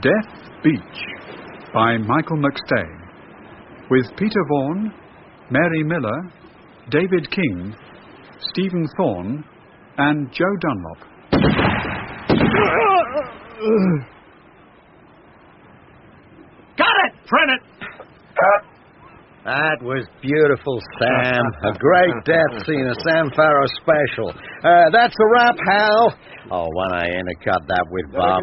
Death Beach by Michael McStay, with Peter Vaughan, Mary Miller, David King, Stephen Thorne, and Joe Dunlop. Got it! Print it! That was beautiful, Sam. A great death scene, a Sam Farrow special. That's a wrap, Hal. Oh, when I intercut that with Bob,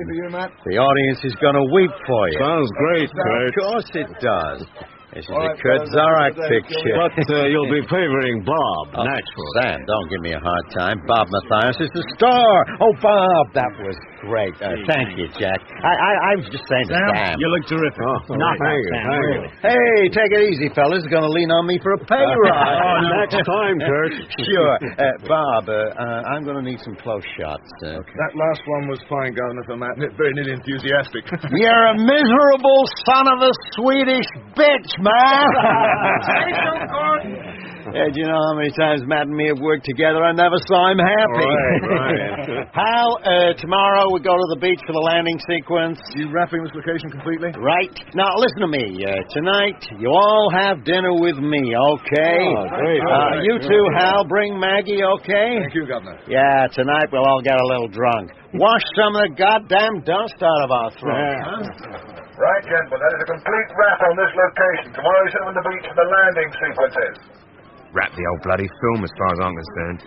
the audience is going to weep for you. Sounds great, Kurt. Of course it does. This is a Kurt Zarak picture. But you'll be favoring Bob, naturally. Sam, don't give me a hard time. Bob Mathias is the star. Oh, Bob, that was great. Thank you, Jack. I was just saying to Sam. You look terrific. Not thank you. Really. Hey, take it easy, fellas. Going to lean on me for a pay rise. Next time, Kurt. Sure. Bob, I'm going to need some close shots. Okay. That last one was fine, Governor, for Matt. Very nearly enthusiastic. You're a miserable son of a Swedish bitch, man. Yeah, do you know how many times Matt and me have worked together? I never saw him happy. Right. Hal, tomorrow we go to the beach for the landing sequence. You wrapping this vacation completely? Right. Now, listen to me. Tonight, you all have dinner with me, okay? Oh, great. You too, Hal. Bring Maggie, okay? Thank you, Governor. Yeah, tonight we'll all get a little drunk. Wash some of the goddamn dust out of our throats, huh? Right, gentlemen, that is a complete wrap on this location. Tomorrow we set on the beach for the landing sequences. Wrap the old bloody film as far as I'm concerned.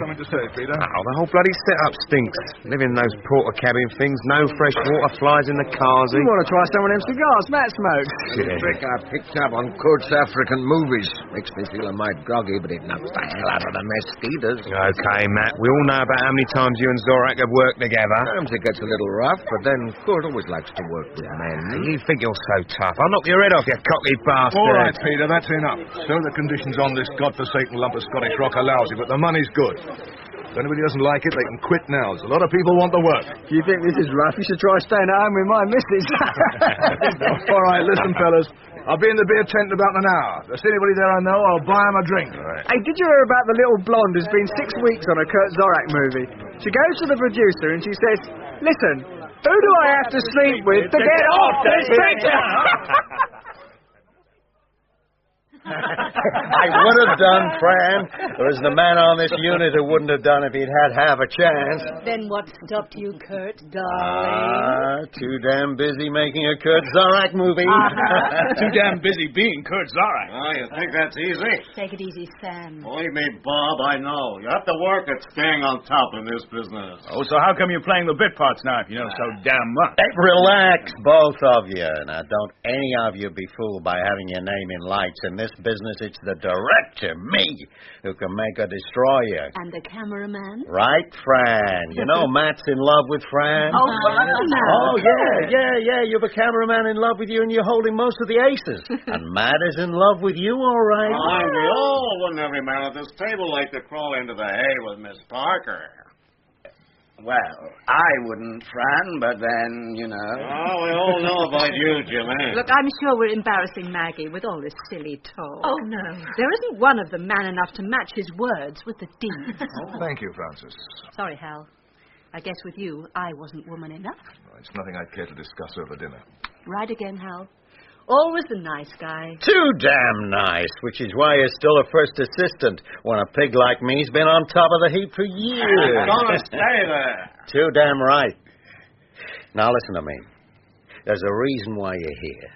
Something to say, Peter? Oh, the whole bloody setup stinks. Living in those porter cabin things, no fresh water flies in the cars. You want to try some of them cigars Matt smokes? Yeah. Trick I picked up on Kurt's African movies. Makes me feel a mite groggy, but it knocks the hell out of the mosquitoes. Okay, Matt, we all know about how many times you and Zorak have worked together. Sometimes it gets a little rough, but then Kurt always likes to work with men. You think you're so tough. I'll knock your head off, you cocky bastard. All right, Peter, that's enough. So the conditions on this godforsaken lump of Scottish rock are lousy, but the money's good. If anybody doesn't like it, they can quit now. A lot of people want the work. You think this is rough? You should try staying at home with my missus. All right, listen, fellas. I'll be in the beer tent in about an hour. If there's anybody there I know, I'll buy them a drink. Right. Hey, did you hear about the little blonde who's been 6 weeks on a Kurt Zarak movie? She goes to the producer and she says, "Listen, who do I have to sleep with to get off this picture?" I would have done, Fran. There isn't a man on this unit who wouldn't have done if he'd had half a chance. Then what stopped you, Kurt, darling? Too damn busy making a Kurt Zarak movie. Too damn busy being Kurt Zarak. Oh, you think that's easy? Take it easy, Sam. Believe me, Bob, I know. You have to work at staying on top in this business. Oh, so how come you're playing the bit parts now if you know so damn much? Hey, relax, both of you. Now, don't any of you be fooled by having your name in lights. In this business, it's the director, me, who can make or destroy you. And the cameraman? Right, Fran. You know Matt's in love with Fran. Oh, no. Oh, yeah. You're the cameraman in love with you, and you're holding most of the aces. And Matt is in love with you, all right. Aren't we all? Wouldn't every man at this table like to crawl into the hay with Miss Parker? Well, I wouldn't, Fran, but then, you know. Oh, we all know about you, Jimmy. Look, I'm sure we're embarrassing Maggie with all this silly talk. Oh, no. There isn't one of them man enough to match his words with the deeds. Oh, thank you, Francis. Sorry, Hal. I guess with you, I wasn't woman enough. Well, it's nothing I'd care to discuss over dinner. Right again, Hal. Always the nice guy. Too damn nice, which is why you're still a first assistant when a pig like me's been on top of the heap for years. Gonna stay there. Too damn right. Now listen to me. There's a reason why you're here.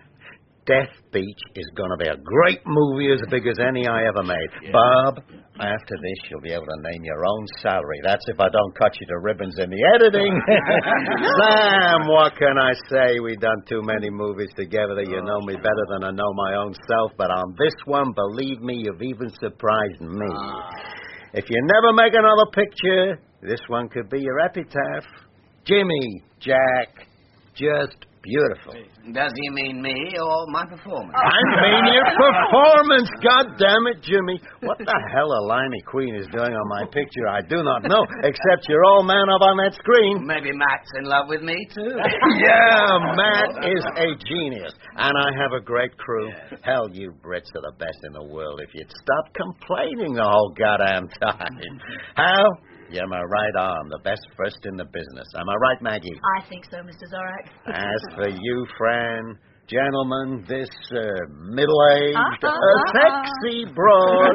Death Beach is going to be a great movie as big as any I ever made. Yeah. Bob, after this, you'll be able to name your own salary. That's if I don't cut you to ribbons in the editing. Sam, what can I say? We've done too many movies together that you know me better than I know my own self. But on this one, believe me, you've even surprised me. If you never make another picture, this one could be your epitaph. Jimmy, Jack, just beautiful. Does he mean me or my performance? I mean your performance, goddammit, Jimmy. What the hell a Limey Queen is doing on my picture, I do not know, except your old man up on that screen. Maybe Matt's in love with me, too. Yeah, Matt is a genius, and I have a great crew. Hell, you Brits are the best in the world if you'd stop complaining the whole goddamn time. Hal, You're my right arm, the best first in the business. Am I right, Maggie? I think so, Mr. Zorak. As for you, Fran, gentlemen, this middle-aged, sexy broad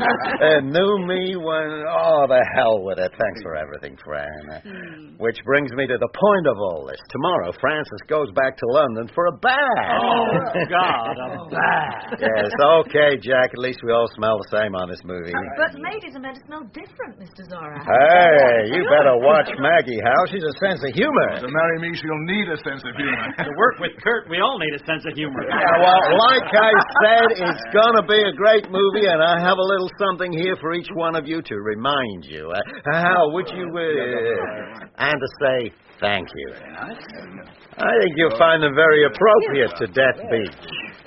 knew me when... Oh, the hell with it. Thanks for everything, Fran. Which brings me to the point of all this. Tomorrow, Francis goes back to London for a bath. Oh, God, a bath. Yes, okay, Jack. At least we all smell the same on this movie. But ladies are meant to smell different, Mr. Zorak. Hey, you better watch Maggie, Hal. She's a sense of humor. To marry me, she'll need a sense of humor. To work with Kurt, we all need a sense of humor. Yeah, well, like I said, it's going to be a great movie, and I have a little something here for each one of you to remind you. Hal, would you... and to say thank you. I think you'll find them very appropriate to Death Beach.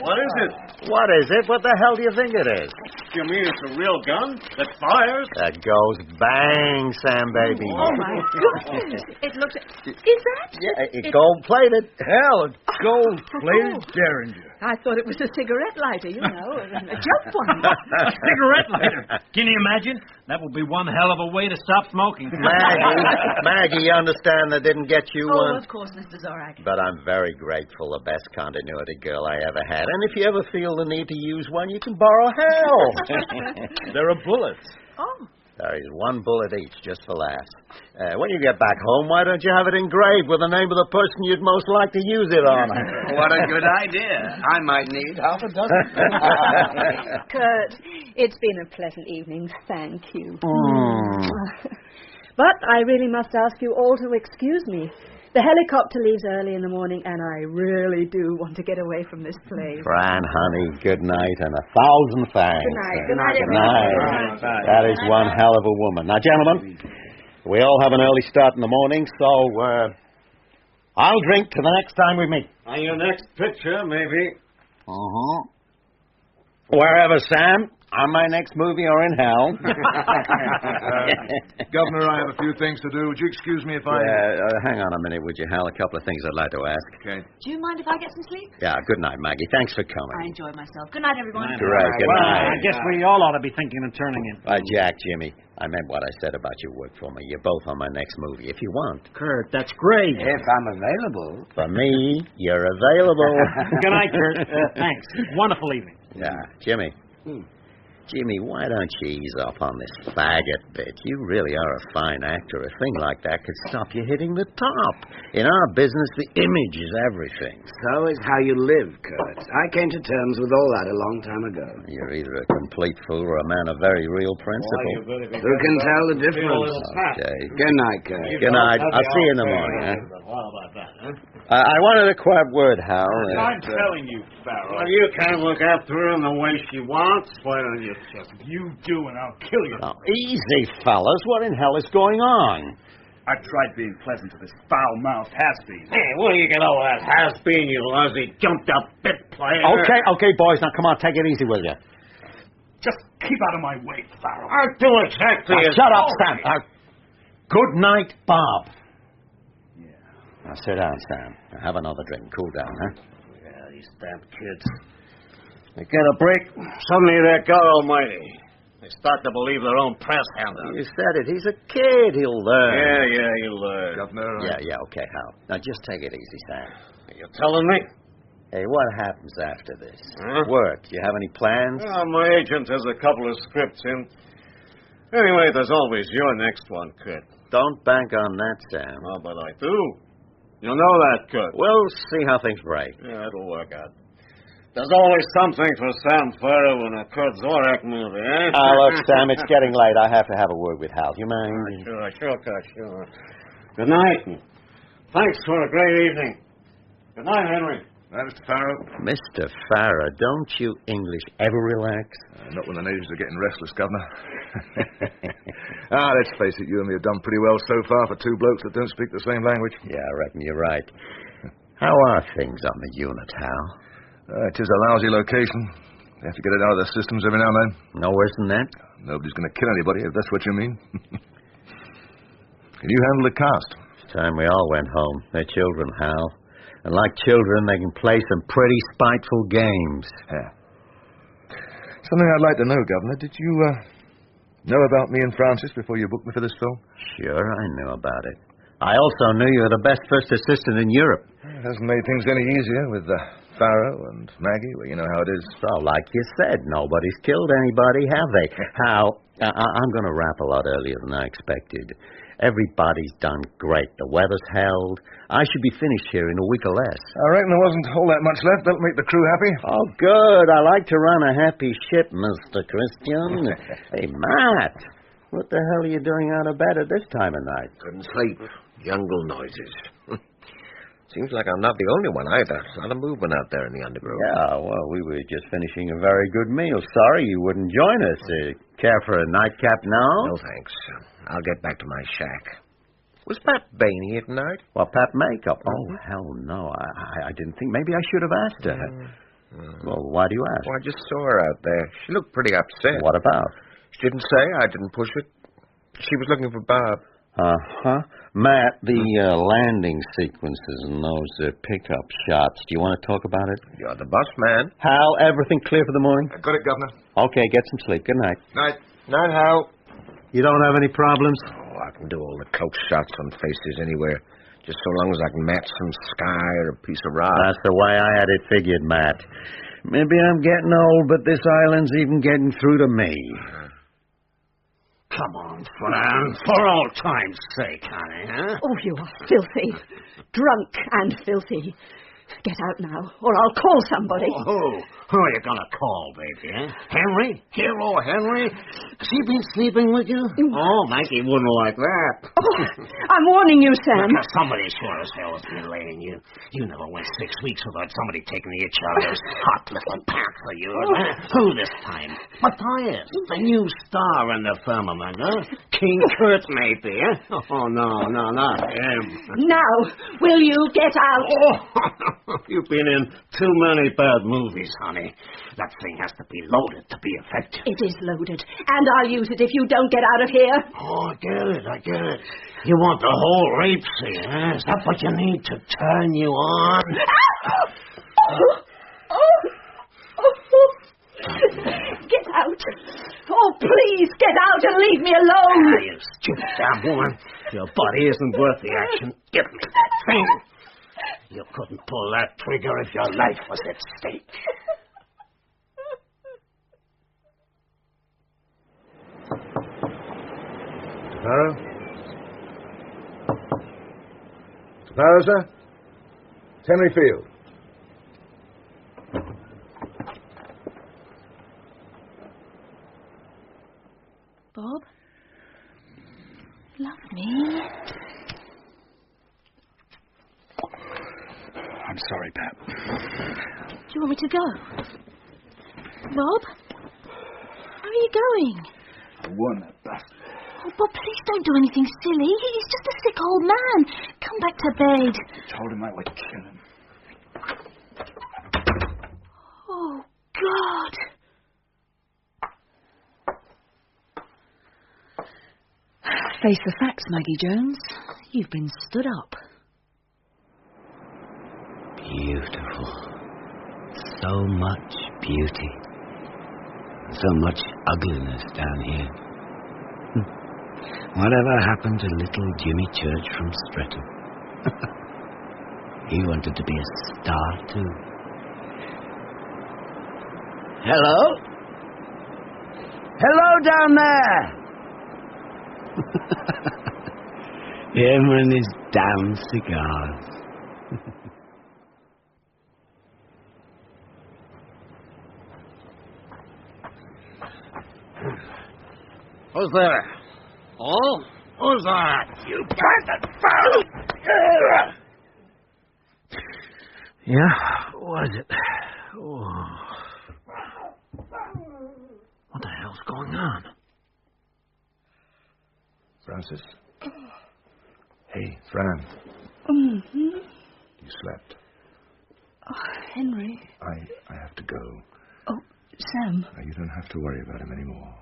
What is it? What is it? What the hell do you think it is? You mean it's a real gun that fires? That goes bang, Sam, baby. Oh, my goodness. It looks... Is that? Yeah, it's gold-plated. Hell, it's gold-plated Derringer. I thought it was a cigarette lighter, you know, a jump one. A cigarette lighter. Can you imagine? That would be one hell of a way to stop smoking. Maggie, you understand that didn't get you one? Oh, of course, Mr. Zorak. But I'm very grateful, the best continuity girl I ever had. And if you ever feel the need to use one, you can borrow hell. There are bullets. Oh. There is one bullet each, just for laughs. When you get back home, why don't you have it engraved with the name of the person you'd most like to use it on? What a good idea. I might need half a dozen. Kurt, it's been a pleasant evening. Thank you. But I really must ask you all to excuse me. The helicopter leaves early in the morning, and I really do want to get away from this place. Fran, honey, good night, and 1,000 thanks. Good night. Good night, Good everyone. night. That is one hell of a woman. Now, gentlemen, we all have an early start in the morning, so I'll drink to the next time we meet. On your next picture, maybe. Wherever, Sam. On my next movie or in hell. Governor, I have a few things to do. Would you excuse me if I... Hang on a minute, would you, Hal? A couple of things I'd like to ask. Okay. Do you mind if I get some sleep? Yeah, good night, Maggie. Thanks for I coming. enjoyed myself. Good night, everyone. Great, good Well, night. I guess we all ought to be thinking of turning in. Jack, Jimmy, I meant what I said about your work for me. You're both on my next movie, if you want. Kurt, that's great. If I'm available. For me, you're available. Good night, Kurt. Thanks. Wonderful evening. Yeah, Jimmy. Jimmy, why don't you ease off on this faggot bit? You really are a fine actor. A thing like that could stop you hitting the top. In our business, the image is everything. So is how you live, Kurt. I came to terms with all that a long time ago. You're either a complete fool or a man of very real principle. Who can tell the difference? Okay. Good night, Kurt. Good night. I'll see you in the morning, huh? I wanted a quiet word, Hal. I'm telling you, Farrell. Well, you can't look after her in the way she wants. Why don't you just... You do, and I'll kill you. Now, easy, fellas. What in hell is going on? I tried being pleasant to this foul-mouthed has-been. Hey, what do you get over that has-been, you lousy jumped-up bit player? Okay, boys. Now, come on. Take it easy, will you? Just keep out of my way, Farrell. I'll do exactly as... Shut up, Sam. Good night, Bob. Now, sit down, Sam. Now, have another drink. Cool down, huh? Yeah, these damn kids. They get a break, suddenly they're God Almighty. They start to believe their own press handle. You said it. He's a kid. He'll learn. Yeah, he'll learn. Governor... Yeah, okay, Hal. Now, just take it easy, Sam. You're telling me? Hey, what happens after this? Huh? Work. Do you have any plans? Well, my agent has a couple of scripts in. Anyway, there's always your next one, Kurt. Don't bank on that, Sam. Oh, but I do. You know that, Kurt. We'll see how things break. Yeah, it'll work out. There's always something for Sam Farrow in a Kurt Zorak movie, eh? Look, Sam, it's getting late. I have to have a word with Hal. You mind? Sure, Kurt, sure. Good night. Thanks for a great evening. Good night, Henry. Mr. Farrow. Mr. Farrow, don't you English ever relax? Not when the natives are getting restless, Governor. Let's face it, you and me have done pretty well so far for two blokes that don't speak the same language. Yeah, I reckon you're right. How are things on the unit, Hal? It is a lousy location. They have to get it out of their systems every now and then. No worse than that? Nobody's going to kill anybody, if that's what you mean. Can you handle the cast? It's time we all went home. They're children, Hal. And like children, they can play some pretty spiteful games. Yeah. Something I'd like to know, Governor. Did you Know about me and Francis before you booked me for this film? Sure, I knew about it. I also knew you were the best first assistant in Europe. It hasn't made things any easier with Farrow and Maggie. Well, you know how it is. So, like you said, nobody's killed anybody, have they? I'm going to wrap a lot earlier than I expected. Everybody's done great. The weather's held. I should be finished here in a week or less. I reckon there wasn't all that much left. That'll make the crew happy. Oh, good. I like to run a happy ship, Mr. Christian. Hey, Matt, what the hell are you doing out of bed at this time of night? Couldn't sleep. Jungle noises. Seems like I'm not the only one either. A lot of movement out there in the undergrowth. Yeah, well, we were just finishing a very good meal. Sorry you wouldn't join us. Care for a nightcap now? No, thanks. I'll get back to my shack. Was Pap Bainey here tonight? Well, Pap Makeup? Oh, hell no. I didn't think. Maybe I should have asked her. Well, why do you ask? Well, I just saw her out there. She looked pretty upset. What about? She didn't say. I didn't push it. She was looking for Bob. Uh-huh. Matt, the landing sequences and those pickup shots, do you want to talk about it? You're the boss man. Hal, everything clear for the morning? I got it, Governor. Okay, get some sleep. Good night. Night. Night, Hal. You don't have any problems? Oh, I can do all the close shots on faces anywhere, just so long as I can match some sky or a piece of rock. That's the way I had it figured, Matt. Maybe I'm getting old, but this island's even getting through to me. Come on, Fran, for all time's sake, honey, huh? Oh, you are filthy. Drunk and filthy. Get out now, or I'll call somebody. Who are you gonna call, baby, huh? Henry? Hero Henry? Has he been sleeping with you? Oh, Mikey wouldn't like that. Oh, I'm warning you, Sam. Somebody sure as hell has been laying you. You never went 6 weeks without somebody taking the itch out of those hot little pants of yours, huh? Who this time? Matthias, the new star in the firmament, huh? King Kurt, maybe, huh? Oh, no, not him. Now, will you get out? Oh, you've been in too many bad movies, honey. That thing has to be loaded to be effective. It is loaded, and I'll use it if you don't get out of here. Oh, I get it. You want the whole rape scene, huh? Is that what you need to turn you on? Get out. Oh, please, get out and leave me alone. You stupid damn woman. Your body isn't worth the action. Give me that thing. You couldn't pull that trigger if your life was at stake. Farrow? Farrow, sir? It's Henry Field. Bob? Love me? I'm sorry, Pap. Do you want me to go? Bob? Where are you going? I won that bastard. Oh, Bob, please don't do anything silly. He's just a sick old man. Come back to bed. I told him I would kill him. Oh, God. Face the facts, Maggie Jones. You've been stood up. Beautiful. So much beauty. So much ugliness down here. Whatever happened to little Jimmy Church from Streatham? He wanted to be a star, too. Hello? Hello down there! Him and his damn cigars. Who's there? Oh? Who's that? You bastard! Foul! Yeah, what is it? Oh. What the hell's going on? Francis. Hey, Fran. Mm-hmm. You slept. Oh, Henry. I have to go. Oh, Sam. You don't have to worry about him anymore.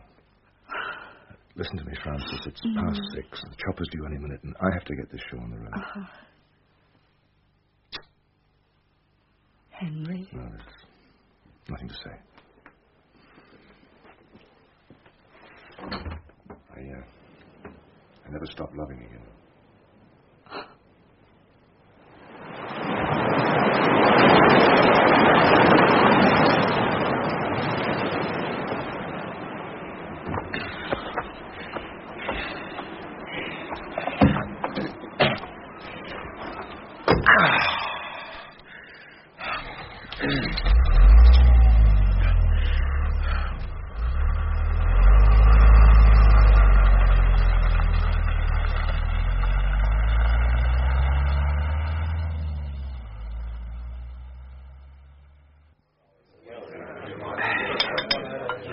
Listen to me, Francis. It's past 6. The chopper's due any minute, and I have to get this show on the road. Henry. No, there's nothing to say. I never stopped loving you, you know.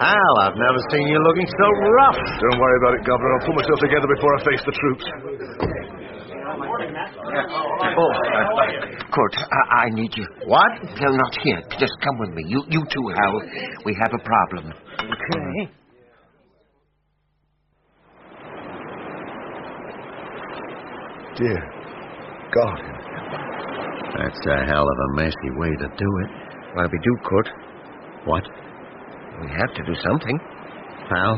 Hal, I've never seen you looking so rough. Don't worry about it, Governor. I'll pull myself together before I face the troops. Kurt, I need you. What? No, not here. Just come with me. You too, Hal. We have a problem. Okay. Dear God. That's a hell of a messy way to do it. Well, we do, Kurt. What? We have to do something. Hal?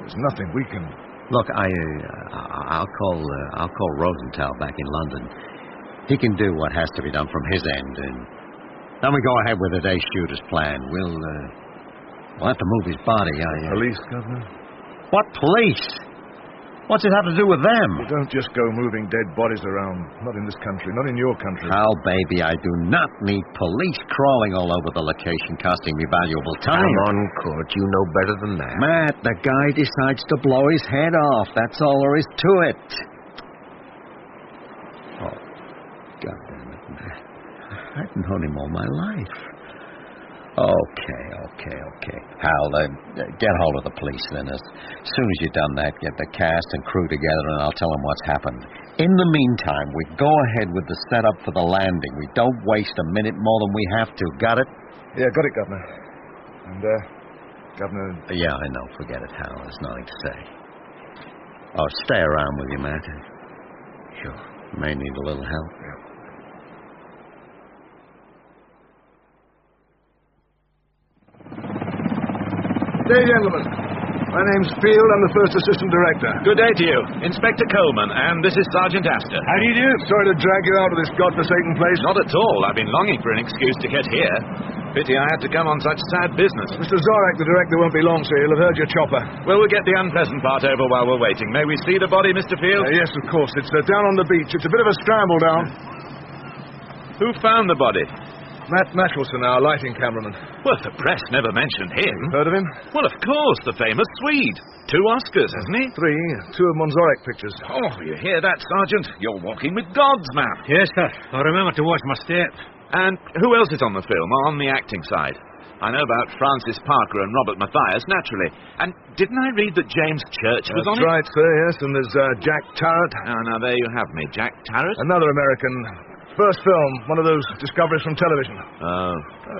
There's nothing we can... Look, I'll call Rosenthal back in London. He can do what has to be done from his end, and then we go ahead with the day shooter's plan. We'll have to move his body. Police, Governor? What police? What's it have to do with them? You don't just go moving dead bodies around. Not in this country. Not in your country. Hal, baby, I do not need police crawling all over the location, costing me valuable time. Come on, Kurt. You know better than that. Matt, the guy decides to blow his head off. That's all there is to it. Oh, God damn it, Matt. I've known him all my life. Okay. Hal, get hold of the police then. As soon as you've done that, get the cast and crew together and I'll tell them what's happened. In the meantime, we go ahead with the setup for the landing. We don't waste a minute more than we have to. Got it? Yeah, got it, Governor. And, Governor... Yeah, I know. Forget it, Hal. There's nothing to say. Oh, stay around with you, Matt. Sure. May need a little help. Yeah. Good day, gentlemen. My name's Field. I'm the first assistant director. Good day to you. Inspector Coleman, and this is Sergeant Astor. How do you do? Sorry to drag you out of this godforsaken place. Not at all. I've been longing for an excuse to get here. Pity I had to come on such sad business. Mr. Zorak, the director, won't be long, sir. He'll have heard your chopper. Well, we'll get the unpleasant part over while we're waiting. May we see the body, Mr. Field? Yes, of course. It's down on the beach. It's a bit of a scramble down. Who found the body? Matt Matchelson, our lighting cameraman. Well, the press never mentioned him. Heard of him? Well, of course, the famous Swede. 2 Oscars, hasn't he? 3. 2 of Monzorek pictures. Oh, you hear that, Sergeant? You're walking with God's map. Yes, sir. I'll remember to watch my step. And who else is on the film, on the acting side? I know about Francis Parker and Robert Mathias, naturally. And didn't I read that James Church was on it? That's right, sir, yes. And there's Jack Tarrant. Now, there you have me. Jack Tarrant? Another American. First film, one of those discoveries from television. Oh.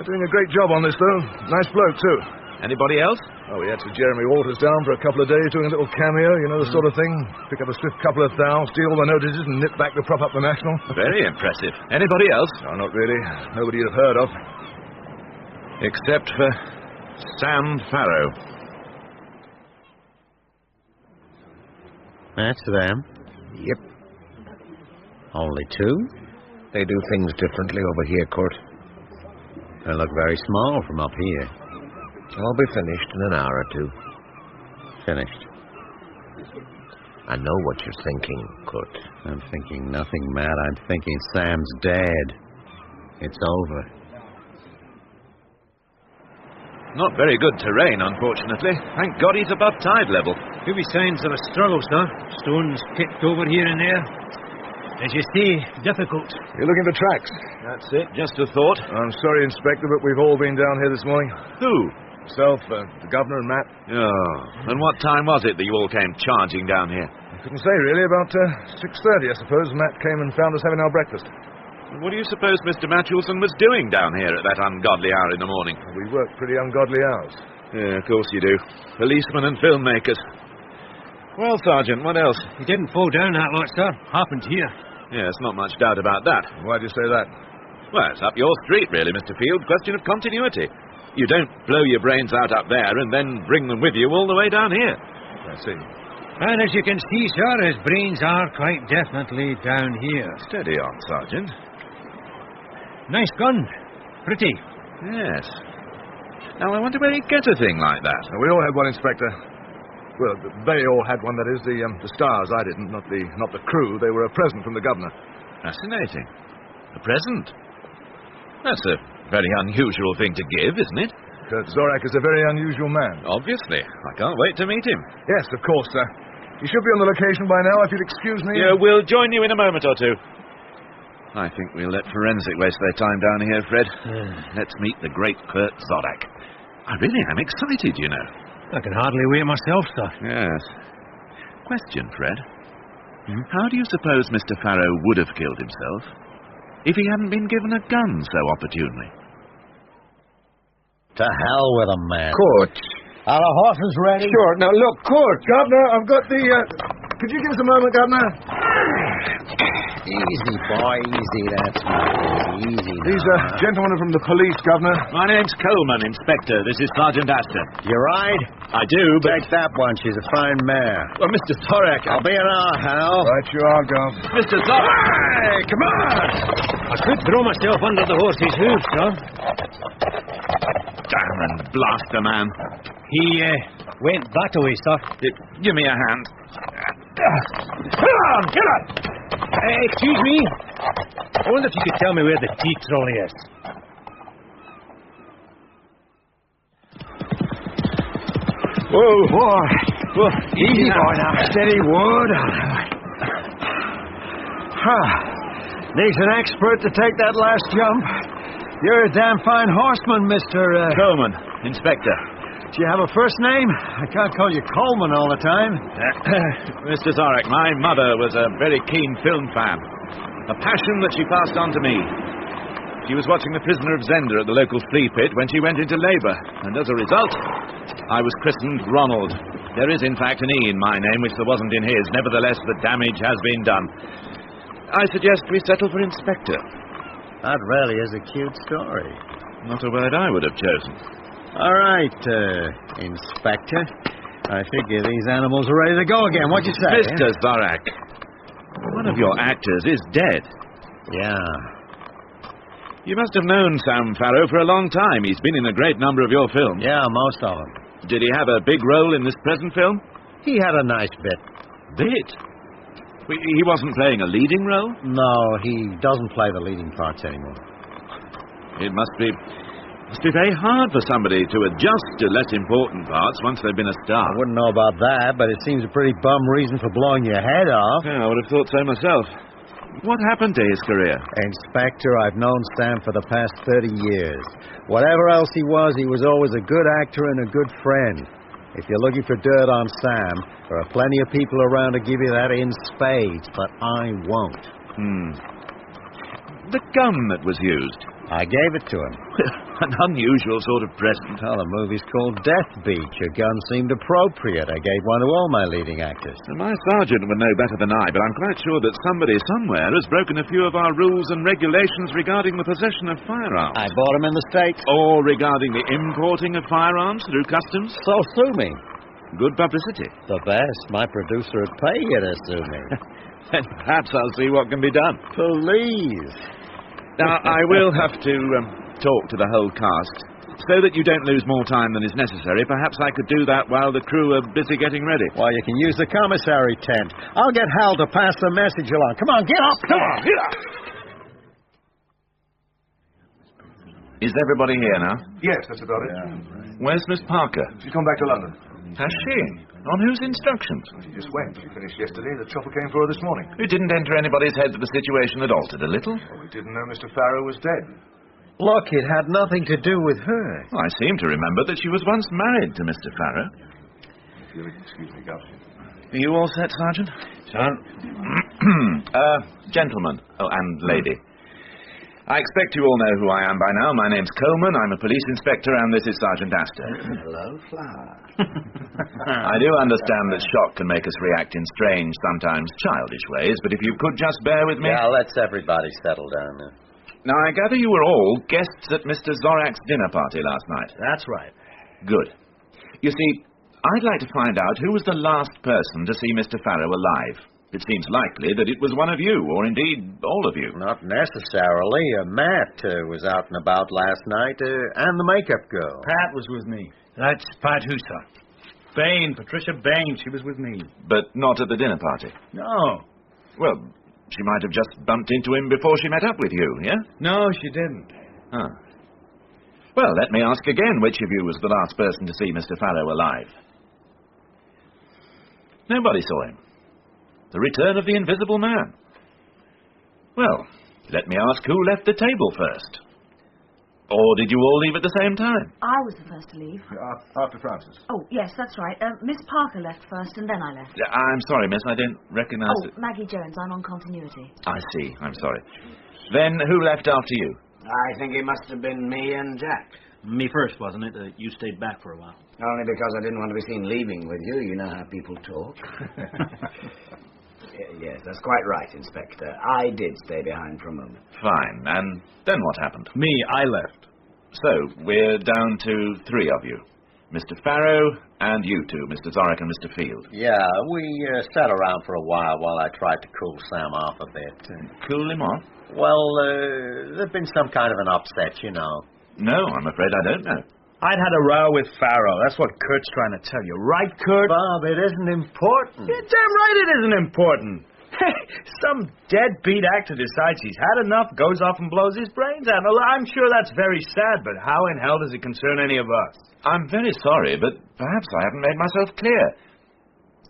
Doing a great job on this, though. Nice bloke, too. Anybody else? Oh, we had Sir Jeremy Walters down for a couple of days doing a little cameo, you know, the sort of thing. Pick up a swift couple of thou, steal all the notices, and nip back to prop up the National. Very impressive. Anybody else? No, not really. Nobody you'd have heard of. Except for Sam Farrow. That's them. Yep. Only 2? They do things differently over here, Kurt. They look very small from up here. I'll be finished in an hour or 2. Finished. I know what you're thinking, Kurt. I'm thinking nothing, Matt. I'm thinking Sam's dead. It's over. Not very good terrain, unfortunately. Thank God he's above tide level. Could be signs of a struggle, sir. Stones kicked over here and there. As you see, difficult. You're looking for tracks. That's it. Just a thought. I'm sorry, Inspector, but we've all been down here this morning. Who? Myself, the Governor and Matt. Oh. And what time was it that you all came charging down here? I couldn't say, really. About 6:30, I suppose. Matt came and found us having our breakfast. What do you suppose Mr. Matchelson was doing down here at that ungodly hour in the morning? We work pretty ungodly hours. Yeah, of course you do. Policemen and filmmakers. Well, Sergeant, what else? He didn't fall down that lot, sir. Happened here. Yes, not much doubt about that. Why do you say that? Well, it's up your street, really, Mr. Field. Question of continuity. You don't blow your brains out up there and then bring them with you all the way down here. I see. And as you can see, sir, his brains are quite definitely down here. Steady on, Sergeant. Nice gun. Pretty. Yes. Now, I wonder where he'd get a thing like that. We all had one, Inspector. Well, they all had one, that is. The stars. I didn't, not the crew. They were a present from the governor. Fascinating. A present? That's a very unusual thing to give, isn't it? Kurt Zorak is a very unusual man. Obviously. I can't wait to meet him. Yes, of course, sir. You should be on the location by now, if you'd excuse me. Yeah, we'll join you in a moment or two. I think we'll let forensic waste their time down here, Fred. Let's meet the great Kurt Zorak. I really am excited, you know. I can hardly wait myself, sir. Yes. Question, Fred. How do you suppose Mr. Farrow would have killed himself if he hadn't been given a gun so opportunely? To hell with him, man. Court. Are the horses ready? Sure. Now, look, Court. Governor, I've got the... Could you give us a moment, Governor? Easy, boy, easy. That's right. Easy. These gentlemen are from the police, Governor. My name's Coleman, Inspector. This is Sergeant Astor. You ride? I do, but... Take that one. She's a fine mare. Well, Mr. Zorak... I'll be an hour, Hal. Right you are, Gov. Mr. Zorak! Hey, come on! I could throw myself under the horse's hooves, sir. Damn and blast the man. He went that way, sir. Give me a hand. Come on, get up! Excuse me. I wonder if you could tell me where the tea trolley is. Whoa, boy. Whoa, easy, boy, now. Steady, Wood. Needs an expert to take that last jump. You're a damn fine horseman, Mr. Coleman, Inspector. Do you have a first name? I can't call you Coleman all the time. Mr. Zorak, my mother was a very keen film fan. A passion that she passed on to me. She was watching The Prisoner of Zenda at the local flea pit when she went into labour. And as a result, I was christened Ronald. There is, in fact, an E in my name, which there wasn't in his. Nevertheless, the damage has been done. I suggest we settle for Inspector. That really is a cute story. Not a word I would have chosen. All right, Inspector. I figure these animals are ready to go again. What'd you say? Mr. Zorak, one of your actors is dead. Yeah. You must have known Sam Farrow for a long time. He's been in a great number of your films. Yeah, most of them. Did he have a big role in this present film? He had a nice bit. Bit? He wasn't playing a leading role? No, he doesn't play the leading parts anymore. It must be very hard for somebody to adjust to less important parts once they've been a star. I wouldn't know about that, but it seems a pretty bum reason for blowing your head off. Yeah, I would have thought so myself. What happened to his career? Inspector, I've known Sam for the past 30 years. Whatever else he was always a good actor and a good friend. If you're looking for dirt on Sam, there are plenty of people around to give you that in spades, but I won't. The gun that was used. I gave it to him. An unusual sort of present. Well, the movie's called Death Beach. A gun seemed appropriate. I gave one to all my leading actors. My sergeant would know better than I, but I'm quite sure that somebody somewhere has broken a few of our rules and regulations regarding the possession of firearms. I bought them in the States. Or regarding the importing of firearms through customs. So sue me. Good publicity. The best. My producer would pay you to sue me. Then perhaps I'll see what can be done. Please. Now, I will have to talk to the whole cast. So that you don't lose more time than is necessary, perhaps I could do that while the crew are busy getting ready. Well, you can use the commissary tent. I'll get Hal to pass the message along. Come on, get up. Come on, get up. Is everybody here now? Yes, that's about it. Where's Miss Parker? She's come back to London. Has she? On whose instructions? She just went. She finished yesterday. The chopper came for her this morning. It didn't enter anybody's head that the situation had altered a little? Well, we didn't know Mr. Farrow was dead. Look, it had nothing to do with her. Well, I seem to remember that she was once married to Mr. Farrow. If you'll excuse me, Gus. Are you all set, Sergeant? Sir? Gentlemen. Oh, and lady. I expect you all know who I am by now. My name's Coleman. I'm a police inspector, and this is Sergeant Astor. Hello, Flower. I do understand that shock can make us react in strange, sometimes childish ways, but if you could just bear with me... Yeah, let's everybody settle down now. Now, I gather you were all guests at Mr. Zorak's dinner party last night. That's right. Good. You see, I'd like to find out who was the last person to see Mr. Farrow alive. It seems likely that it was one of you, or indeed all of you. Not necessarily. Matt was out and about last night, and the makeup girl. Pat was with me. That's Pat who, sir? Bain, Patricia Bain, she was with me. But not at the dinner party? No. Well, she might have just bumped into him before she met up with you, yeah? No, she didn't. Ah. Well, let me ask again, which of you was the last person to see Mr. Farrow alive? Nobody saw him. The return of the Invisible Man. Well, let me ask who left the table first. Or did you all leave at the same time? I was the first to leave. After Francis. Oh, yes, that's right. Miss Parker left first, and then I left. I'm sorry, miss, I don't recognise it. Maggie Jones, I'm on continuity. I see, I'm sorry. Then who left after you? I think it must have been me and Jack. Me first, wasn't it? You stayed back for a while. Only because I didn't want to be seen leaving with you. You know how people talk. Yes, that's quite right, Inspector. I did stay behind for a moment. Fine, and then what happened? Me, I left. So, we're down to 3 of you. Mr. Farrow and you two, Mr. Zorich and Mr. Field. Yeah, we sat around for a while I tried to cool Sam off a bit. Cool him off? Well, there'd been some kind of an upset, you know. No, I'm afraid I don't know. I'd had a row with Farrow. That's what Kurt's trying to tell you. Right, Kurt? Bob, it isn't important. Yeah, damn right it isn't important. Hey, some deadbeat actor decides he's had enough, goes off and blows his brains out. I'm sure that's very sad, but how in hell does it concern any of us? I'm very sorry, but perhaps I haven't made myself clear.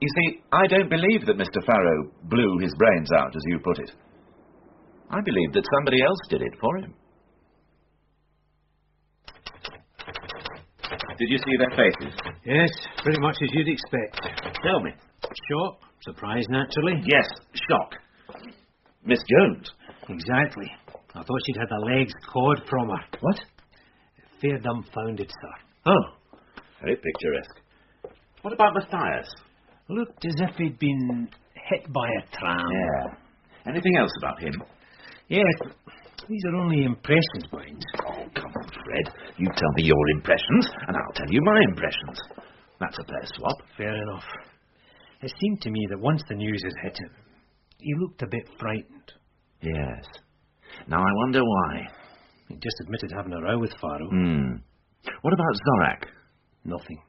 You see, I don't believe that Mr. Farrow blew his brains out, as you put it. I believe that somebody else did it for him. Did you see their faces? Yes, pretty much as you'd expect. Tell me. Shock, surprise, naturally. Yes, shock. Miss Jones? Exactly. I thought she'd had the legs clawed from her. What? Fair dumbfounded, sir. Oh, very picturesque. What about Matthias? Looked as if he'd been hit by a tram. Yeah. Anything else about him? Yes, these are only impressions, mind. Oh, come on, Fred. You tell me your impressions, and I'll tell you my impressions. That's a fair swap. Fair enough. It seemed to me that once the news had hit him, he looked a bit frightened. Yes. Now I wonder why. He just admitted having a row with Farrow. What about Zorak? Nothing.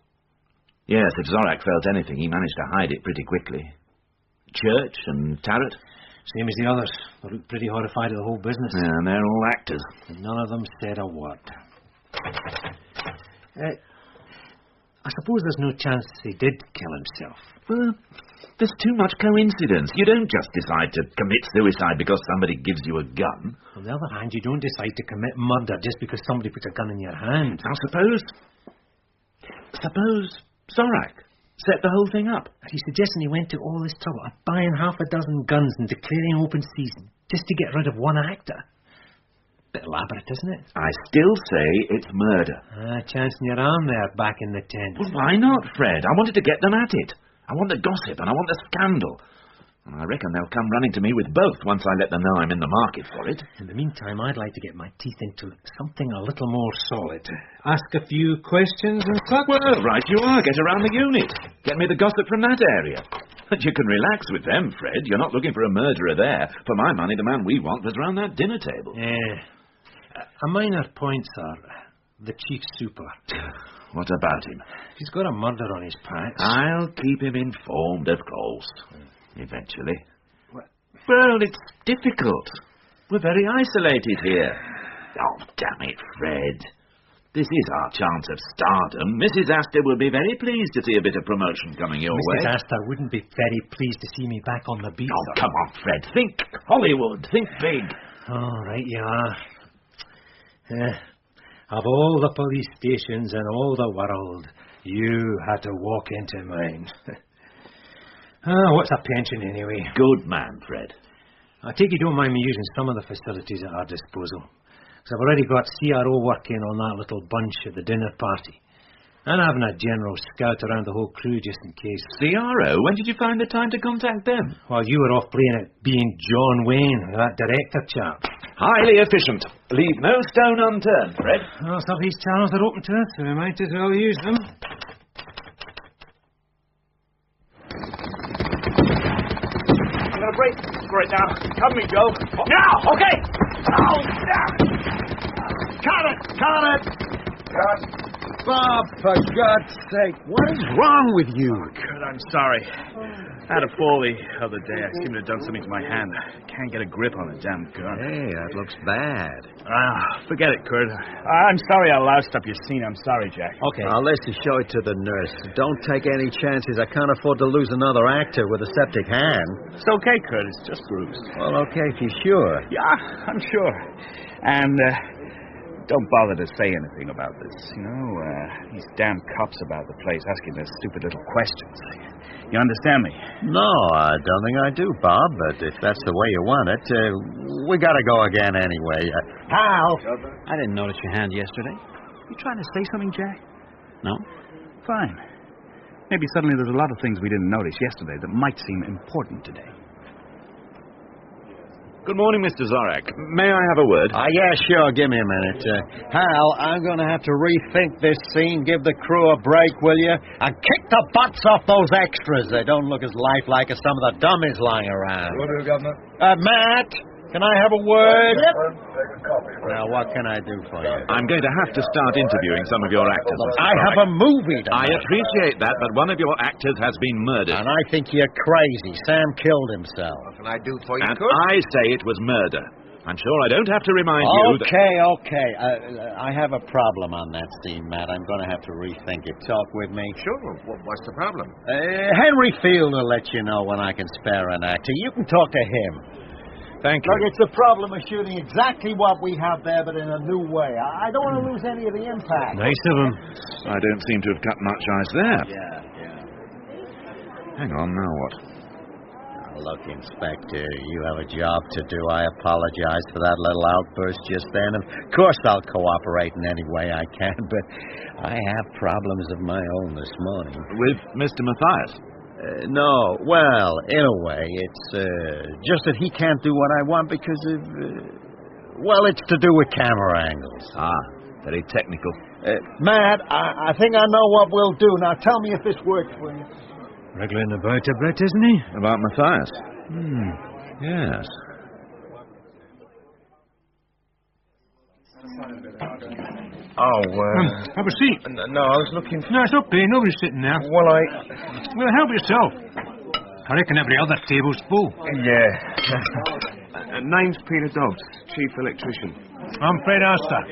Yes, if Zorak felt anything, he managed to hide it pretty quickly. Church and Tarrant? Same as the others. They looked pretty horrified at the whole business. Yeah, and they're all actors. And none of them said a word. I suppose there's no chance he did kill himself. Well, there's too much coincidence. You don't just decide to commit suicide because somebody gives you a gun. On the other hand, you don't decide to commit murder just because somebody puts a gun in your hand. Now, suppose Zorak set the whole thing up. Are you suggesting he went to all this trouble of buying 6 guns and declaring open season just to get rid of one actor? Bit elaborate, isn't it? I still say it's murder. Chancing your arm there, back in the tent. Well, why not, Fred? I wanted to get them at it. I want the gossip and I want the scandal. And I reckon they'll come running to me with both once I let them know I'm in the market for it. In the meantime, I'd like to get my teeth into something a little more solid. Ask a few questions and such. Well, right you are. Get around the unit. Get me the gossip from that area. But you can relax with them, Fred. You're not looking for a murderer there. For my money, the man we want was round that dinner table. Yeah. A minor point, sir. The chief super. What about him? He's got a murder on his patch. I'll keep him informed, of course. Eventually. Well, it's difficult. We're very isolated here. Oh, damn it, Fred. This is our chance of stardom. Mrs. Astor will be very pleased to see a bit of promotion coming your way. Mrs. Astor wouldn't be very pleased to see me back on the beat. Oh, come on, Fred. Think Hollywood. Think big. All right, you are. Of all the police stations in all the world, you had to walk into mine. What's a pension, anyway? Good man, Fred. I take you don't mind me using some of the facilities at our disposal. Because I've already got CRO working on that little bunch at the dinner party. And having a general scout around the whole crew just in case. CRO? When did you find the time to contact them? While you were off playing at being John Wayne, that director chap. Highly efficient. Leave no stone unturned, Fred. Well, some of these channels are open to us, so we might as well use them. a break for it now. Come me, Joe. Now! Okay! Oh, damn it! Cut it! Bob, for God's sake, what is wrong with you? Kurt, I'm sorry. I had a fall the other day. I seem to have done something to my hand. Can't get a grip on the damn gun. Hey, that looks bad. Forget it, Kurt. I'm sorry I loused up your scene. I'm sorry, Jack. Okay. Now, let's show it to the nurse. Don't take any chances. I can't afford to lose another actor with a septic hand. It's okay, Kurt. It's just bruised. Well, okay, if you're sure. Yeah, I'm sure. And, don't bother to say anything about this. These damn cops about the place asking their stupid little questions. You understand me? No, I don't think I do, Bob, but if that's the way you want it, we gotta go again anyway. Hal! I didn't notice your hand yesterday. You trying to say something, Jack? No? Fine. Maybe suddenly there's a lot of things we didn't notice yesterday that might seem important today. Good morning, Mr. Zorak. May I have a word? Yeah, sure. Give me a minute. Hal, I'm going to have to rethink this scene. Give the crew a break, will you? And kick the butts off those extras. They don't look as lifelike as some of the dummies lying around. Will do, Governor. Matt, can I have a word? Yep. Now, what can I do for you? I'm going to have to start interviewing some of your actors. I have a movie to I make. appreciate that, but one of your actors has been murdered. And I think you're crazy. Sam killed himself. What can I do for you, And Kurt? I say it was murder. I'm sure I don't have to remind you that... Okay. I have a problem on that scene, Matt. I'm going to have to rethink it. Talk with me. Sure. What's the problem? Henry Field will let you know when I can spare an actor. You can talk to him. Thank you. Look, it's a problem of shooting exactly what we have there, but in a new way. I don't want to lose any of the impact. Nice of him. I don't seem to have cut much ice there. Yeah. Hang on, now what? Look, Inspector, you have a job to do. I apologize for that little outburst just then. Of course I'll cooperate in any way I can, but I have problems of my own this morning. With Mr. Matthias? No, well, in a way, it's just that he can't do what I want because of, it's to do with camera angles. Very technical. Matt, I think I know what we'll do. Now, tell me if this works for you. Wriggling about a bit, isn't he? About Matthias? Yes. Have a seat. No, I was looking for... No, it's okay. Nobody's sitting there. Well, help yourself. I reckon every other table's full. Yeah. Name's Peter Dobbs, Chief Electrician. I'm Fred Astor.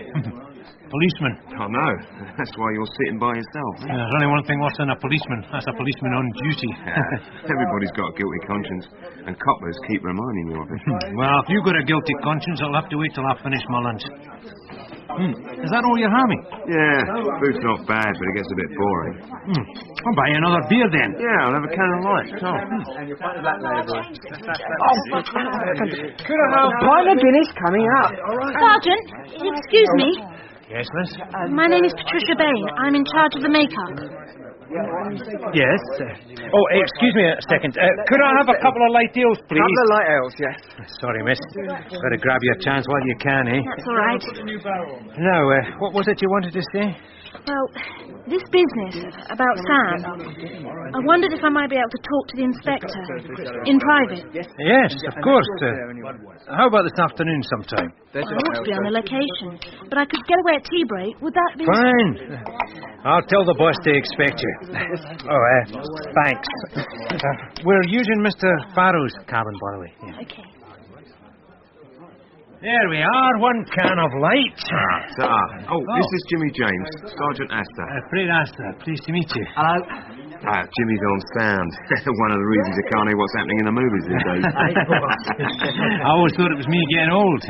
Policeman. Oh, no. That's why you're sitting by yourself. There's only one thing worse than a policeman. That's a policeman on duty. Everybody's got a guilty conscience, and coppers keep reminding you of it. Well, if you've got a guilty conscience, I'll have to wait till I finish my lunch. Is that all you're having? Yeah, food's not bad, but it gets a bit boring. I'll buy you another beer then. Yeah, I'll have a can of light. Could I have a pint of Guinness coming up? Sergeant, excuse me. Yes, miss? My name is Patricia Bain. I'm in charge of the makeup. Yes. Excuse me a second. Could I have a couple of light ales, please? Couple of light ales, yes. Sorry, miss. Better grab your chance while you can, eh? That's all right. Now, what was it you wanted to say? Well, this business about Sam, I wondered if I might be able to talk to the inspector in private. Yes, of course. How about this afternoon sometime? I ought to be on a location, but I could get away at tea break. Would that be... Fine. I'll tell the boss to expect you. Thanks. We're using Mr. Farrow's cabin, by the way. Yeah. Okay. There we are, one can of light. This is Jimmy James, Sergeant Astor. Fred Astor, pleased to meet you. Hello. Jimmy's on sound. One of the reasons you can't hear what's happening in the movies these days. I always thought it was me getting old.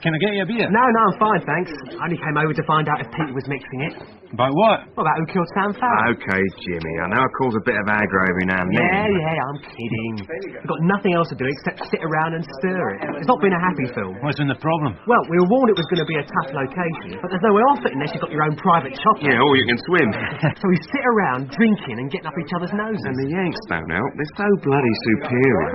Can I get you a beer? No, I'm fine, thanks. I only came over to find out if Pete was mixing it. About what? Well, about who killed Sam Farrow. Okay, Jimmy, I know I cause a bit of aggro every now and then. Yeah, I'm kidding. We've got nothing else to do except sit around and stir it. It's not been a happy film. What's been the problem? Well, we were warned it was going to be a tough location, but there's nowhere off it unless you've got your own private chopper. Yeah, or you can swim. So we sit around drinking and getting up each other's noses. And the Yanks don't help. They're so bloody superior.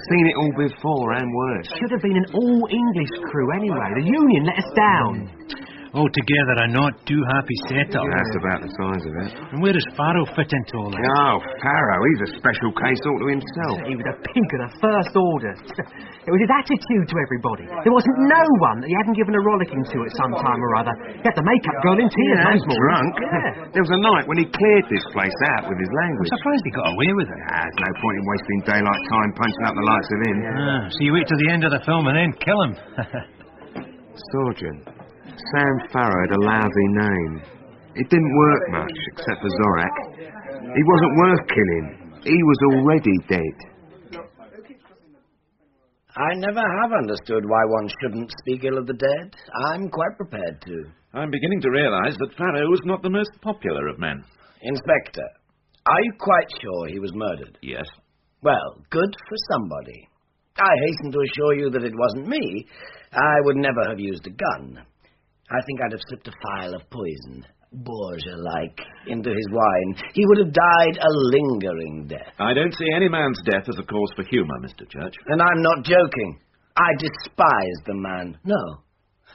Seen it all before and worse. Should have been an all-English crew anyway. The union let us down. Altogether a not too happy setup. That's about the size of it. And where does Farrow fit into all that? Oh, Farrow, he's a special case all to himself. He was a pink of the first order. It was his attitude to everybody. There wasn't no one that he hadn't given a rollicking to at some time or other. He had the makeup girl in tears. Yeah, most mornings. drunk. Yeah. There was a night when he cleared this place out with his language. I'm surprised he got away with it. There's no point in wasting daylight time punching up the likes of him. So you wait till the end of the film and then kill him. Sergeant, Sam Farrow had a lousy name. It didn't work much, except for Zorak. He wasn't worth killing. He was already dead. I never have understood why one shouldn't speak ill of the dead. I'm quite prepared to. I'm beginning to realise that Farrow was not the most popular of men. Inspector, are you quite sure he was murdered? Yes. Well, good for somebody. I hasten to assure you that it wasn't me. I would never have used a gun. I think I'd have slipped a phial of poison, Borgia-like, into his wine. He would have died a lingering death. I don't see any man's death as a cause for humour, Mr. Church. And I'm not joking. I despised the man. No,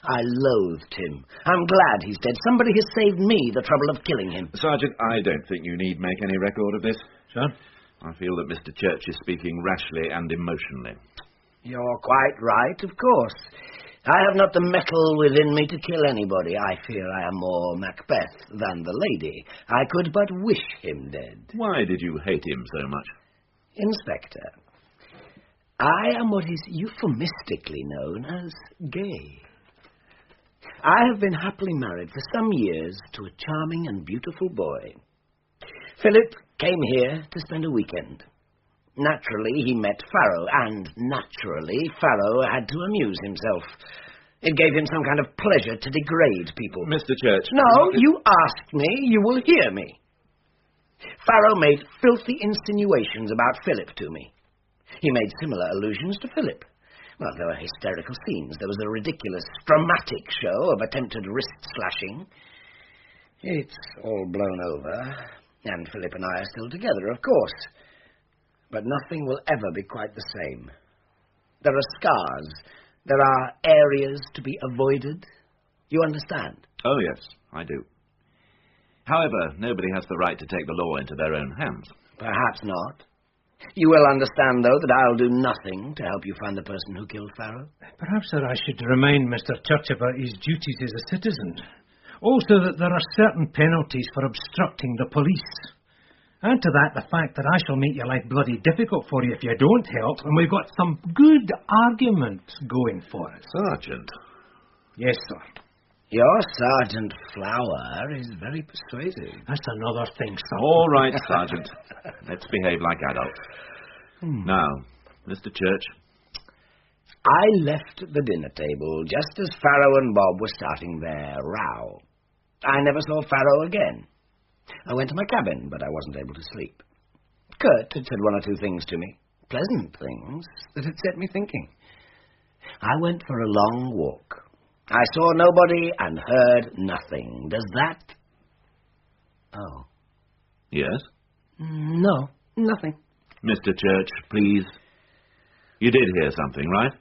I loathed him. I'm glad he's dead. Somebody has saved me the trouble of killing him. Sergeant, I don't think you need make any record of this. Sure. I feel that Mr. Church is speaking rashly and emotionally. You're quite right, of course. I have not the metal within me to kill anybody. I fear I am more Macbeth than the lady. I could but wish him dead. Why did you hate him so much? Inspector, I am what is euphemistically known as gay. I have been happily married for some years to a charming and beautiful boy. Philip came here to spend a weekend. Naturally, he met Farrow, and naturally, Farrow had to amuse himself. It gave him some kind of pleasure to degrade people. Mr. Church... No, you asked me, you will hear me. Farrow made filthy insinuations about Philip to me. He made similar allusions to Philip. Well, there were hysterical scenes. There was a ridiculous, dramatic show of attempted wrist-slashing. It's all blown over, and Philip and I are still together, of course. But nothing will ever be quite the same. There are scars. There are areas to be avoided. You understand? Oh, yes, I do. However, nobody has the right to take the law into their own hands. Perhaps not. You will understand, though, that I'll do nothing to help you find the person who killed Farrow. Perhaps, sir, I should remind Mr. Church about his duties as a citizen. Also that there are certain penalties for obstructing the police. Add to that the fact that I shall make your life bloody difficult for you if you don't help, and we've got some good arguments going for us. Sergeant. Yes, sir. Your Sergeant Flower is very persuasive. That's another thing, sir. All right, Sergeant. Let's behave like adults. Now, Mr. Church. I left the dinner table just as Farrow and Bob were starting their row. I never saw Farrow again. I went to my cabin, but I wasn't able to sleep. Kurt had said one or two things to me, pleasant things, that had set me thinking. I went for a long walk. I saw nobody and heard nothing. Does that... Oh. Yes? No, nothing. Mr. Church, please. You did hear something, right?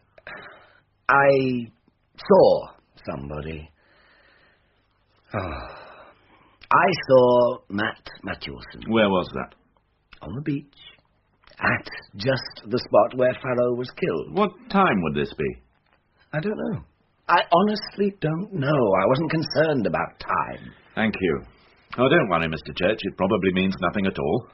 I saw somebody. Oh. I saw Matt Matthewson. Where was that? On the beach. At just the spot where Farrow was killed. What time would this be? I don't know. I honestly don't know. I wasn't concerned about time. Thank you. Oh, don't worry, Mr. Church. It probably means nothing at all.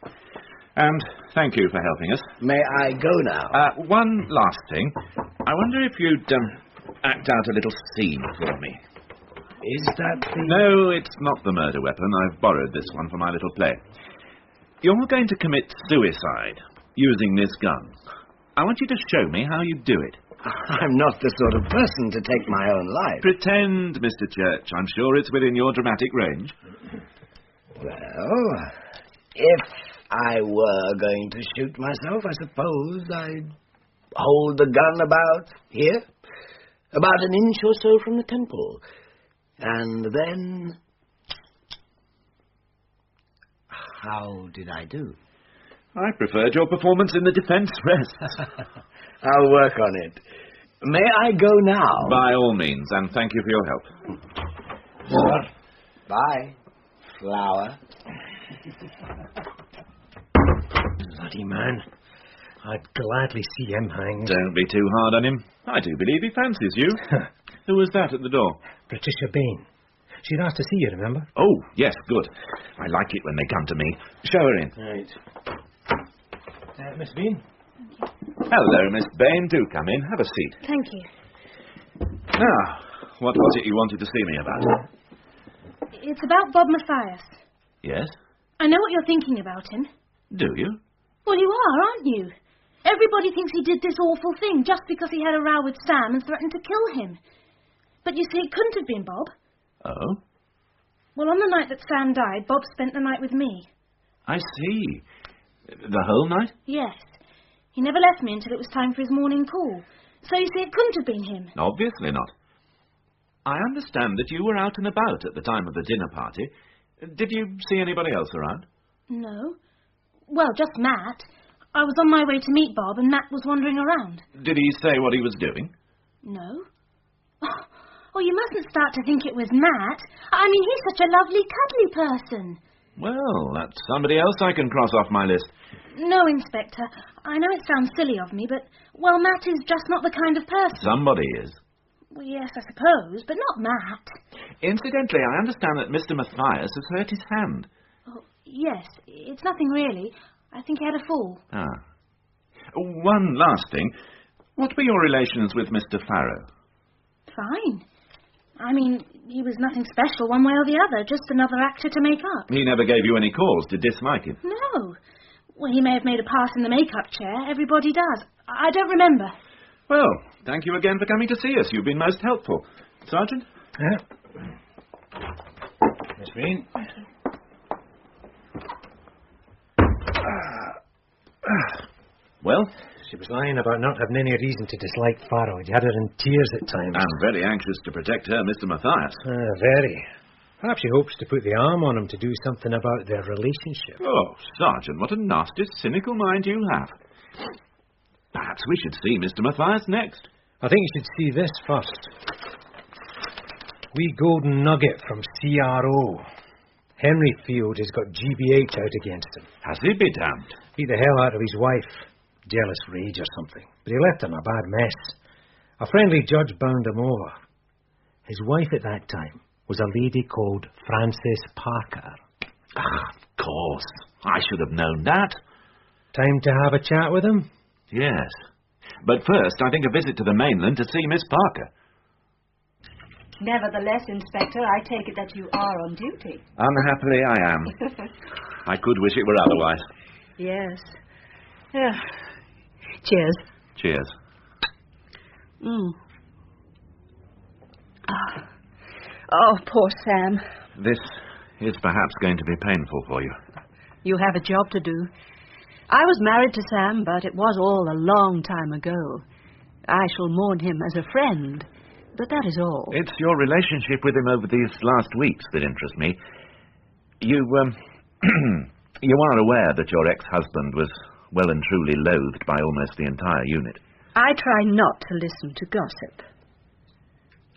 And thank you for helping us. May I go now? One last thing. I wonder if you'd act out a little scene for me. Is that the... No, it's not the murder weapon. I've borrowed this one for my little play. You're going to commit suicide using this gun. I want you to show me how you do it. I'm not the sort of person to take my own life. Pretend, Mr. Church. I'm sure it's within your dramatic range. Well, if I were going to shoot myself, I suppose I'd hold the gun about here, about an inch or so from the temple. And then... How did I do? I preferred your performance in the defence rest. I'll work on it. May I go now? By all means, and thank you for your help. Sir. Bye, flower. Bloody man. I'd gladly see him hanged. Don't be too hard on him. I do believe he fancies you. Who was that at the door? Patricia Bain. She'd asked to see you, remember? Oh, yes, good. I like it when they come to me. Show her in. Right. Miss Bain? Hello, Miss Bain. Do come in. Have a seat. Thank you. Now, what was it you wanted to see me about? It's about Bob Mathias. Yes? I know what you're thinking about him. Do you? Well, you are, aren't you? Everybody thinks he did this awful thing just because he had a row with Sam and threatened to kill him. But you see, it couldn't have been Bob. Oh? Well, on the night that Sam died, Bob spent the night with me. I see. The whole night? Yes. He never left me until it was time for his morning call. So you see, it couldn't have been him. Obviously not. I understand that you were out and about at the time of the dinner party. Did you see anybody else around? No. Well, just Matt. I was on my way to meet Bob and Matt was wandering around. Did he say what he was doing? No. Oh, you mustn't start to think it was Matt. I mean, he's such a lovely, cuddly person. Well, that's somebody else I can cross off my list. No, Inspector. I know it sounds silly of me, but, well, Matt is just not the kind of person. Somebody is. Well, yes, I suppose, but not Matt. Incidentally, I understand that Mr. Mathias has hurt his hand. Oh, yes, it's nothing really. I think he had a fall. Ah. One last thing. What were your relations with Mr. Farrow? Fine. I mean, he was nothing special one way or the other, just another actor to make up. He never gave you any cause to dislike him? No. Well, he may have made a pass in the make-up chair. Everybody does. I don't remember. Well, thank you again for coming to see us. You've been most helpful. Sergeant? Yeah. Miss Green? Well? She was lying about not having any reason to dislike Farrow. He had her in tears at times. I'm very anxious to protect her, Mr. Mathias. Very. Perhaps she hopes to put the arm on him to do something about their relationship. Oh, Sergeant, what a nasty, cynical mind you have. Perhaps we should see Mr. Mathias next. I think you should see this first. Wee golden nugget from CRO. Henry Field has got GBH out against him. Has he be damned? Beat the hell out of his wife. Jealous rage or something. But he left her in a bad mess. A friendly judge bound him over. His wife at that time was a lady called Frances Parker. Ah, of course. I should have known that. Time to have a chat with him? Yes. But first, I think a visit to the mainland to see Miss Parker. Nevertheless, Inspector, I take it that you are on duty. Unhappily, I am. I could wish it were otherwise. Yes. Yeah. Cheers. Cheers. Oh, poor Sam. This is perhaps going to be painful for you. You have a job to do. I was married to Sam, but it was all a long time ago. I shall mourn him as a friend, but that is all. It's your relationship with him over these last weeks that interests me. You are aware that your ex-husband was well and truly loathed by almost the entire unit. I try not to listen to gossip.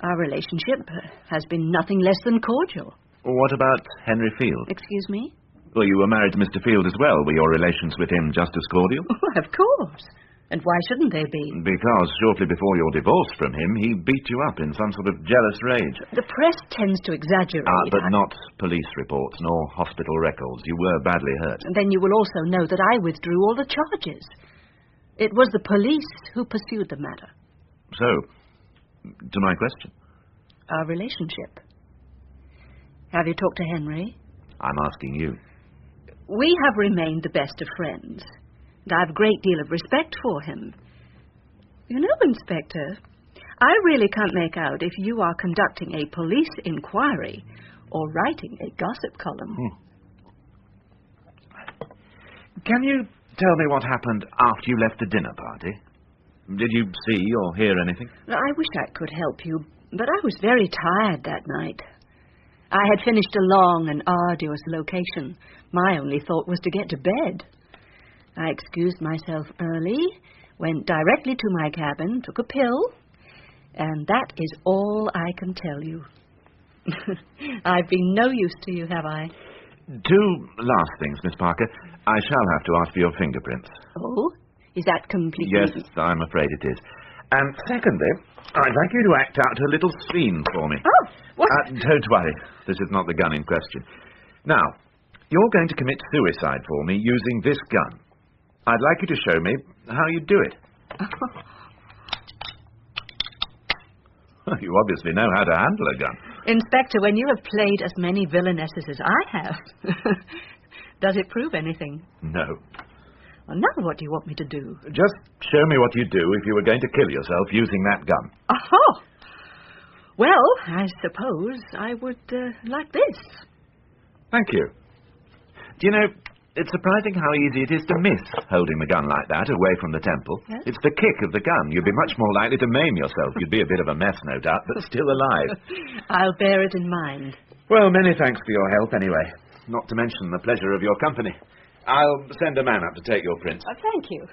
Our relationship has been nothing less than cordial. What about Henry Field? Excuse me? Well, you were married to Mr. Field as well. Were your relations with him just as cordial? Oh, of course. And why shouldn't they be? Because shortly before your divorce from him, he beat you up in some sort of jealous rage. The press tends to exaggerate. But not police reports nor hospital records. You were badly hurt. And then you will also know that I withdrew all the charges. It was the police who pursued the matter. So, to my question. Our relationship. Have you talked to Henry? I'm asking you. We have remained the best of friends. And I have a great deal of respect for him. You know, Inspector, I really can't make out if you are conducting a police inquiry or writing a gossip column. Can you tell me what happened after you left the dinner party? Did you see or hear anything? I wish I could help you, but I was very tired that night. I had finished a long and arduous location. My only thought was to get to bed. I excused myself early, went directly to my cabin, took a pill, and that is all I can tell you. I've been no use to you, have I? 2 last things, Miss Parker. I shall have to ask for your fingerprints. Oh? Is that completely... Yes, I'm afraid it is. And secondly, I'd like you to act out a little scene for me. Oh, what? Don't worry. This is not the gun in question. Now, you're going to commit suicide for me using this gun. I'd like you to show me how you do it. You obviously know how to handle a gun. Inspector, when you have played as many villainesses as I have, does it prove anything? No. Well, now what do you want me to do? Just show me what you'd do if you were going to kill yourself using that gun. Oh! Well, I suppose I would like this. Thank you. Do you know, it's surprising how easy it is to miss holding the gun like that away from the temple. Yes? It's the kick of the gun. You'd be much more likely to maim yourself. You'd be a bit of a mess, no doubt, but still alive. I'll bear it in mind. Well, many thanks for your help anyway. Not to mention the pleasure of your company. I'll send a man up to take your prints. Thank you.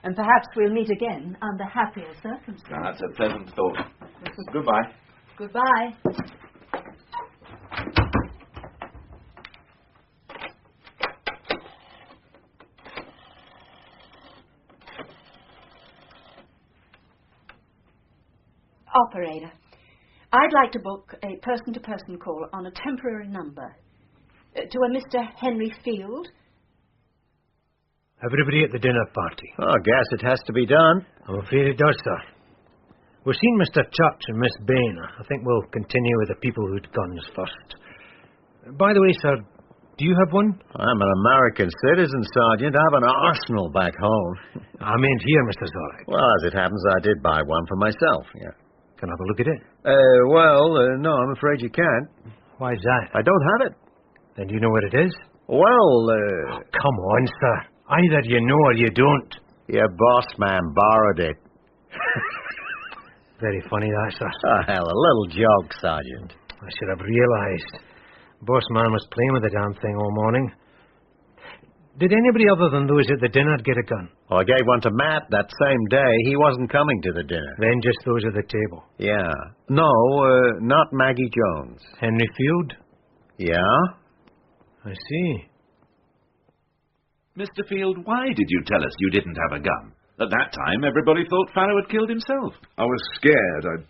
And perhaps we'll meet again under happier circumstances. That's a pleasant thought. Goodbye. Goodbye. Operator, I'd like to book a person-to-person call on a temporary number. To a Mr. Henry Field. Everybody at the dinner party? I guess it has to be done. I'm afraid it does, sir. We've seen Mr. Church and Miss Bain. I think we'll continue with the people who'd guns first. By the way, sir, do you have one? I'm an American citizen, Sergeant. I have an arsenal back home. I meant here, Mr. Zorek. Well, as it happens, I did buy one for myself, yeah. Can I have a look at it? No, I'm afraid you can't. Why is that? I don't have it. Then do you know where it is? Well, Oh, come on, sir. Either you know or you don't. Your boss man borrowed it. Very funny, that, sir. Oh, hell, a little joke, Sergeant. I should have realised. Boss man was playing with the damn thing all morning. Did anybody other than those at the dinner get a gun? Oh, I gave one to Matt that same day. He wasn't coming to the dinner. Then just those at the table? Yeah. No, not Maggie Jones. Henry Field? Yeah? I see. Mr. Field, why did you tell us you didn't have a gun? At that time, everybody thought Farrow had killed himself. I was scared. I'd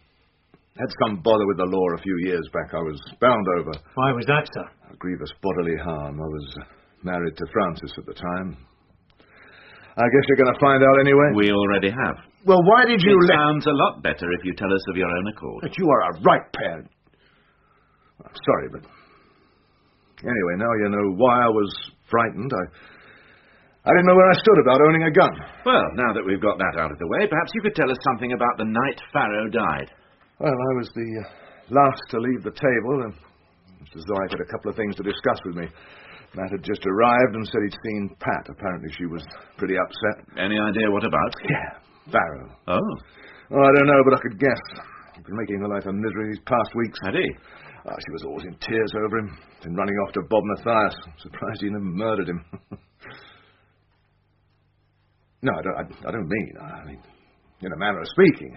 had some bother with the law a few years back. I was bound over. Why was that, sir? A grievous bodily harm. I was married to Frances at the time. I guess you're going to find out anyway. We already have. Well, why did you It sounds a lot better if you tell us of your own accord. But you are a right pair. I'm sorry, but... Anyway, now you know why I was frightened. I didn't know where I stood about owning a gun. Well, now that we've got that out of the way, perhaps you could tell us something about the night Farrow died. Well, I was the last to leave the table, and Mr. Zoic had a couple of things to discuss with me. Matt had just arrived and said he'd seen Pat. Apparently she was pretty upset. Any idea what about? Yeah, Farrow. Oh, I don't know, but I could guess. He'd been making her life a misery these past weeks. had he? She was always in tears over him, then running off to Bob Mathias. Surprised he never murdered him. No, I don't mean. I mean, in a manner of speaking.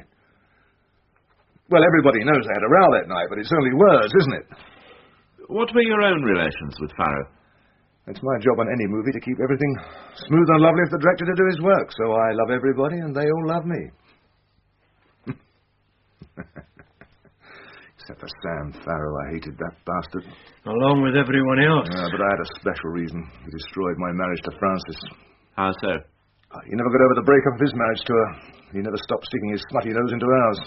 Well, everybody knows they had a row that night, but it's only words, isn't it? What were your own relations with Farrow? It's my job on any movie to keep everything smooth and lovely for the director to do his work, so I love everybody and they all love me. Except for Sam Farrow. I hated that bastard. Along with everyone else. Yeah, but I had a special reason. He destroyed my marriage to Frances. How so? He never got over the breakup of his marriage to her. He never stopped sticking his smutty nose into ours.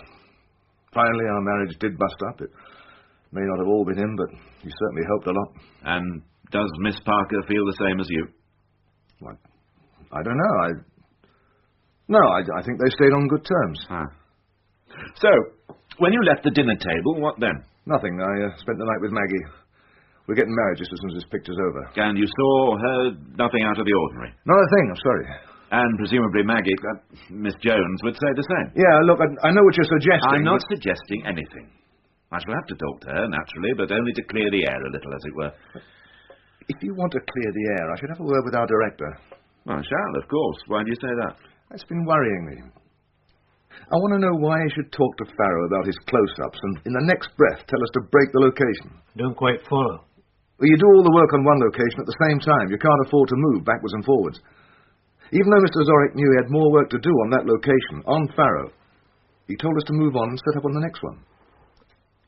Finally, our marriage did bust up. It may not have all been him, but he certainly helped a lot. And does Miss Parker feel the same as you? Well, I don't know. I think they stayed on good terms. So, when you left the dinner table, what then? Nothing. I spent the night with Maggie. We're getting married just as soon as this picture's over. And you saw or heard nothing out of the ordinary? Not a thing, I'm sorry. And presumably Maggie, Miss Jones, would say the same. Yeah, look, I know what you're suggesting. I'm not suggesting anything. I shall have to talk to her, naturally, but only to clear the air a little, as it were. If you want to clear the air, I should have a word with our director. Well, I shall, of course. Why do you say that? That's been worrying me. I want to know why he should talk to Farrow about his close-ups and in the next breath tell us to break the location. Don't quite follow. Well, you do all the work on one location at the same time. You can't afford to move backwards and forwards. Even though Mr. Zorek knew he had more work to do on that location, on Farrow, he told us to move on and set up on the next one.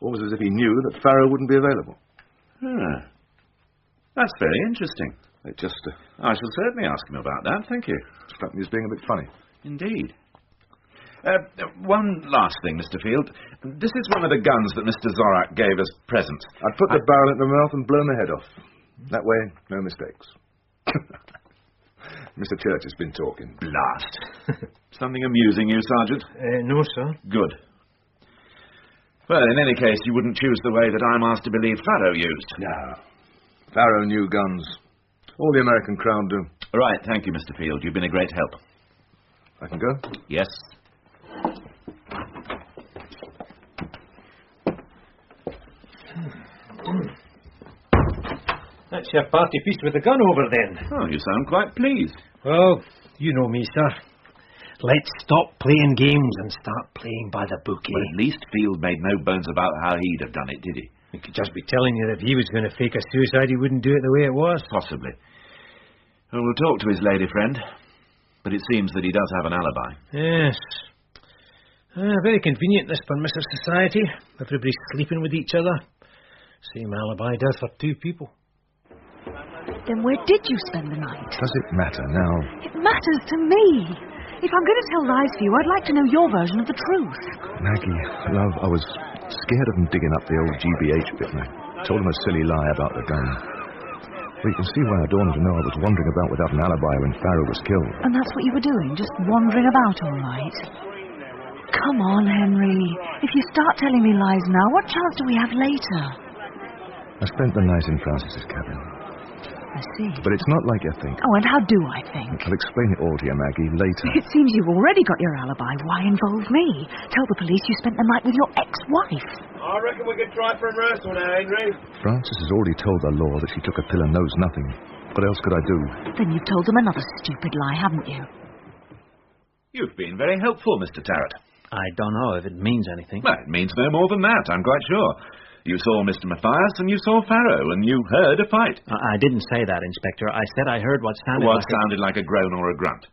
Almost as if he knew that Farrow wouldn't be available. Ah, that's very interesting. It just... I shall certainly ask him about that, thank you. Struck me as being a bit funny. Indeed. One last thing, Mr. Field. This is one of the guns that Mr. Zorak gave as presents. I'd put the barrel in my mouth and blow my head off. That way, no mistakes. Mr. Church has been talking. Blast. Something amusing you, Sergeant? No, sir. Good. Well, in any case, you wouldn't choose the way that I'm asked to believe Farrow used. No. Farrow knew guns. All the American crowd do. Right, thank you, Mr. Field. You've been a great help. I can go? Yes. That's your party piece with the gun over then. Oh, you sound quite pleased. Well, you know me, sir. Let's stop playing games and start playing by the book, But at least Field made no bones about how he'd have done it, did he? He could just be telling you that if he was going to fake a suicide, he wouldn't do it the way it was. Possibly. Well, we'll talk to his lady friend. But it seems that he does have an alibi. Yes. Very convenient, this permissive society. Everybody's sleeping with each other. Same alibi does for two people. Then where did you spend the night? Does it matter now? It matters to me. If I'm going to tell lies for you, I'd like to know your version of the truth. Maggie, love, I was scared of them digging up the old GBH bit, and I told them a silly lie about the gun. Well, you can see why I don't want to know I was wandering about without an alibi when Farrow was killed. And that's what you were doing, just wandering about all right? Come on, Henry. If you start telling me lies now, what chance do we have later? I spent the night in Francis's cabin. I see. But it's not like you think. Oh, and how do I think? I'll explain it all to you, Maggie, later. It seems you've already got your alibi. Why involve me? Tell the police you spent the night with your ex-wife. I reckon we could try for a rehearsal now, Henry. Francis has already told the law that she took a pill and knows nothing. What else could I do? Then you've told them another stupid lie, haven't you? You've been very helpful, Mr. Tarrant. I don't know if it means anything. Well, it means no more than that, I'm quite sure. You saw Mr. Matthias and you saw Farrow, and you heard a fight. I didn't say that, Inspector. I said I heard what sounded like a groan or a grunt.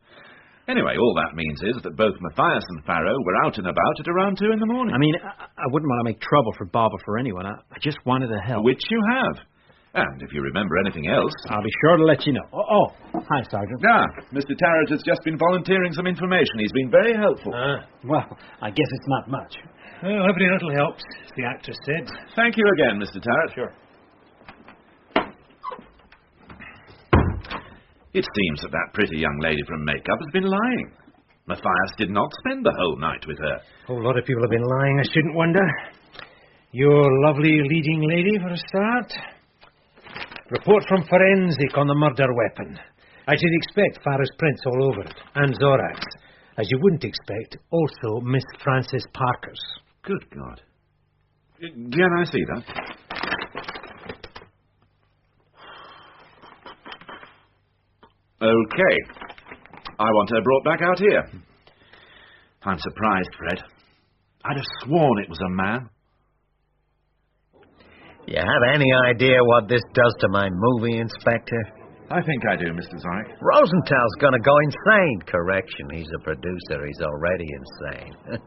Anyway, all that means is that both Matthias and Farrow were out and about at around 2 in the morning. I mean, I wouldn't want to make trouble for Bob or for anyone. I just wanted to help. Which you have. And if you remember anything else... I'll be sure to let you know. Oh, hi, Sergeant. Mr. Tarrant has just been volunteering some information. He's been very helpful. Well, I guess it's not much. Well, every little helps, as the actress said. Thank you again, Mr. Tarrant. Sure. It seems that pretty young lady from Makeup has been lying. Matthias did not spend the whole night with her. A whole lot of people have been lying, I shouldn't wonder. Your lovely leading lady, for a start. Report from forensic on the murder weapon. As you'd expect, Farrow's prints all over it, and Zorak's. As you wouldn't expect, also Miss Frances Parker's. Good God. Can I see that? Okay. I want her brought back out here. I'm surprised, Fred. I'd have sworn it was a man. You have any idea what this does to my movie, Inspector? I think I do, Mr. Zorek. Rosenthal's gonna go insane. Correction, he's a producer. He's already insane.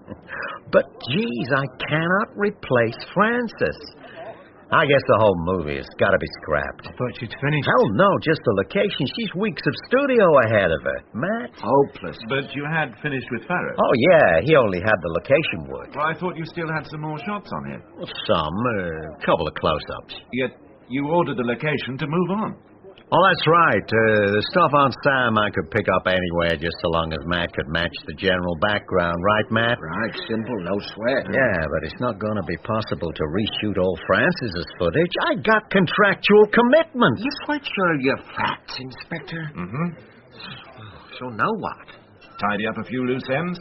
But, geez, I cannot replace Frances. I guess the whole movie has got to be scrapped. I thought you'd finished. Hell no, just the location. She's weeks of studio ahead of her. Matt? Hopeless. But you had finished with Farrow. Oh, yeah, he only had the location work. Well, I thought you still had some more shots on him. Some, a couple of close-ups. Yet you ordered the location to move on. Oh, that's right. The stuff on Sam I could pick up anywhere just so long as Matt could match the general background. Right, Matt? Right, simple, no sweat. Yeah, but it's not going to be possible to reshoot all Francis's footage. I got contractual commitments. You're quite sure of your facts, Inspector? Mm-hmm. So now what? Tidy up a few loose ends,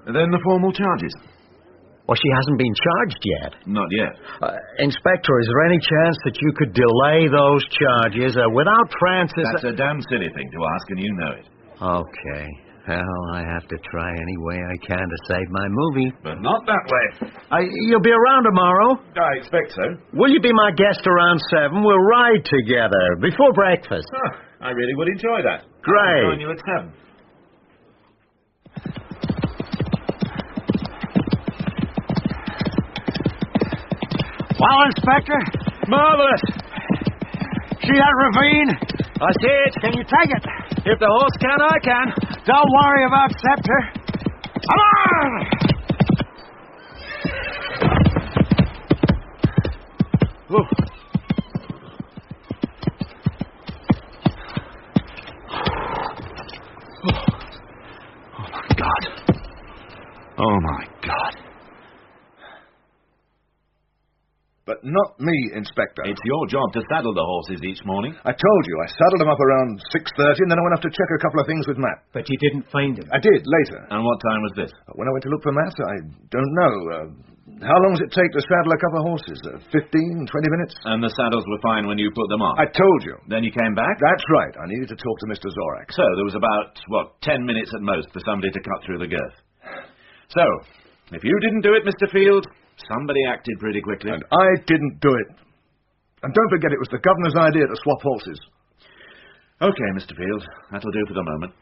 and then the formal charges. Well, she hasn't been charged yet. Not yet. Inspector, is there any chance that you could delay those charges without Francis... That's a damn silly thing to ask, and you know it. Okay. Well, I have to try any way I can to save my movie. But not that way. You'll be around tomorrow? I expect so. Will you be my guest around 7? We'll ride together before breakfast. Oh, I really would enjoy that. Great. I'll join you at 7. Well, Inspector? Marvelous! See that ravine? I see it. Can you take it? If the horse can, I can. Don't worry about Scepter. Come on! Oh. Oh, my God. Oh, my God. But not me, Inspector. It's your job to saddle the horses each morning. I told you, I saddled them up around 6:30, and then I went up to check a couple of things with Matt. But you didn't find him? I did, later. And what time was this? When I went to look for Matt, I don't know. How long does it take to saddle a couple of horses? 15, 20 minutes? And the saddles were fine when you put them on? I told you. Then you came back? That's right. I needed to talk to Mr. Zorak. So there was about, 10 minutes at most for somebody to cut through the girth. So, if you didn't do it, Mr. Field, somebody acted pretty quickly. And I didn't do it. And don't forget, it was the governor's idea to swap horses. Okay, Mr. Field. That'll do for the moment.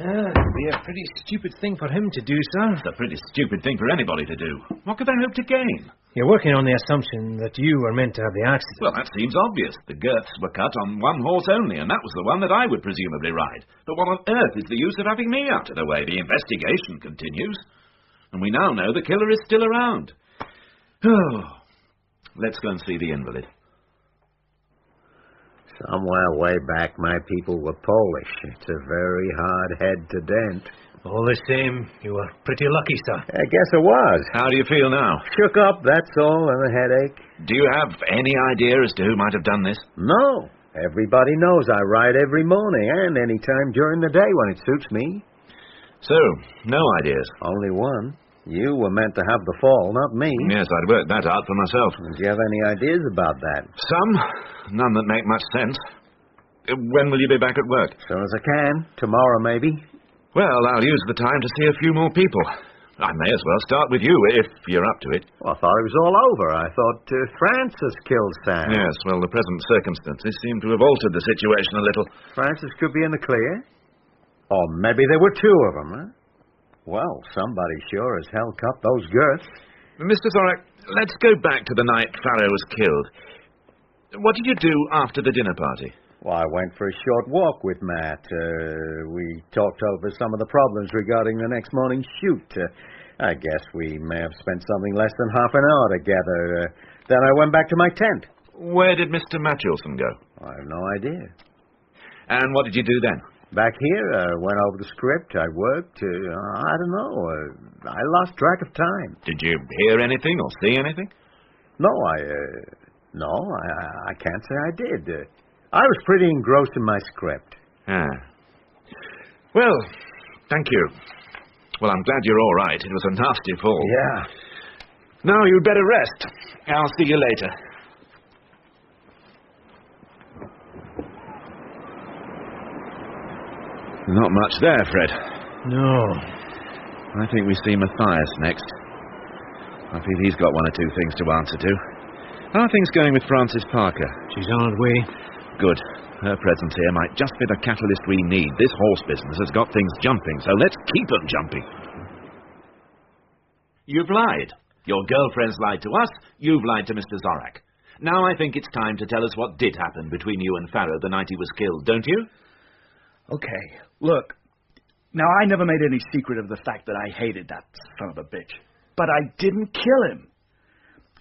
It'd be a pretty stupid thing for him to do, sir. It's a pretty stupid thing for anybody to do. What could they hope to gain? You're working on the assumption that you were meant to have the accident. Well, that seems obvious. The girths were cut on one horse only, and that was the one that I would presumably ride. But what on earth is the use of having me out of the way? The investigation continues. And we now know the killer is still around. Oh, let's go and see the invalid. Somewhere way back, my people were Polish. It's a very hard head to dent. All the same, you were pretty lucky, sir. I guess it was. How do you feel now? Shook up, that's all, and a headache. Do you have any idea as to who might have done this? No. Everybody knows I ride every morning and any time during the day when it suits me. So, no ideas? Only one. You were meant to have the fall, not me. Yes, I'd worked that out for myself. Do you have any ideas about that? Some. None that make much sense. When will you be back at work? As soon as I can. Tomorrow, maybe. Well, I'll use the time to see a few more people. I may as well start with you, if you're up to it. Well, I thought it was all over. I thought Francis killed Sam. Yes, well, the present circumstances seem to have altered the situation a little. Francis could be in the clear. Or maybe there were two of them, huh? Well, somebody sure as hell cut those girths. Mr. Zorak, let's go back to the night Farrow was killed. What did you do after the dinner party? Well, I went for a short walk with Matt. We talked over some of the problems regarding the next morning's shoot. I guess we may have spent something less than half an hour together. Then I went back to my tent. Where did Mr. Matulson go? I have no idea. And what did you do then? Back here, I went over the script. I worked. I don't know. I lost track of time. Did you hear anything or see anything? No, I can't say I did. I was pretty engrossed in my script. Ah. Well, thank you. Well, I'm glad you're all right. It was a nasty fall. Yeah. Now you'd better rest. I'll see you later. Not much there, Fred. No. I think we see Matthias next. I feel he's got one or two things to answer to. How are things going with Frances Parker? She's on her way. Good. Her presence here might just be the catalyst we need. This horse business has got things jumping, so let's keep them jumping. You've lied. Your girlfriend's lied to us. You've lied to Mr. Zorak. Now I think it's time to tell us what did happen between you and Farrow the night he was killed, don't you? Okay, look. Now, I never made any secret of the fact that I hated that son of a bitch. But I didn't kill him.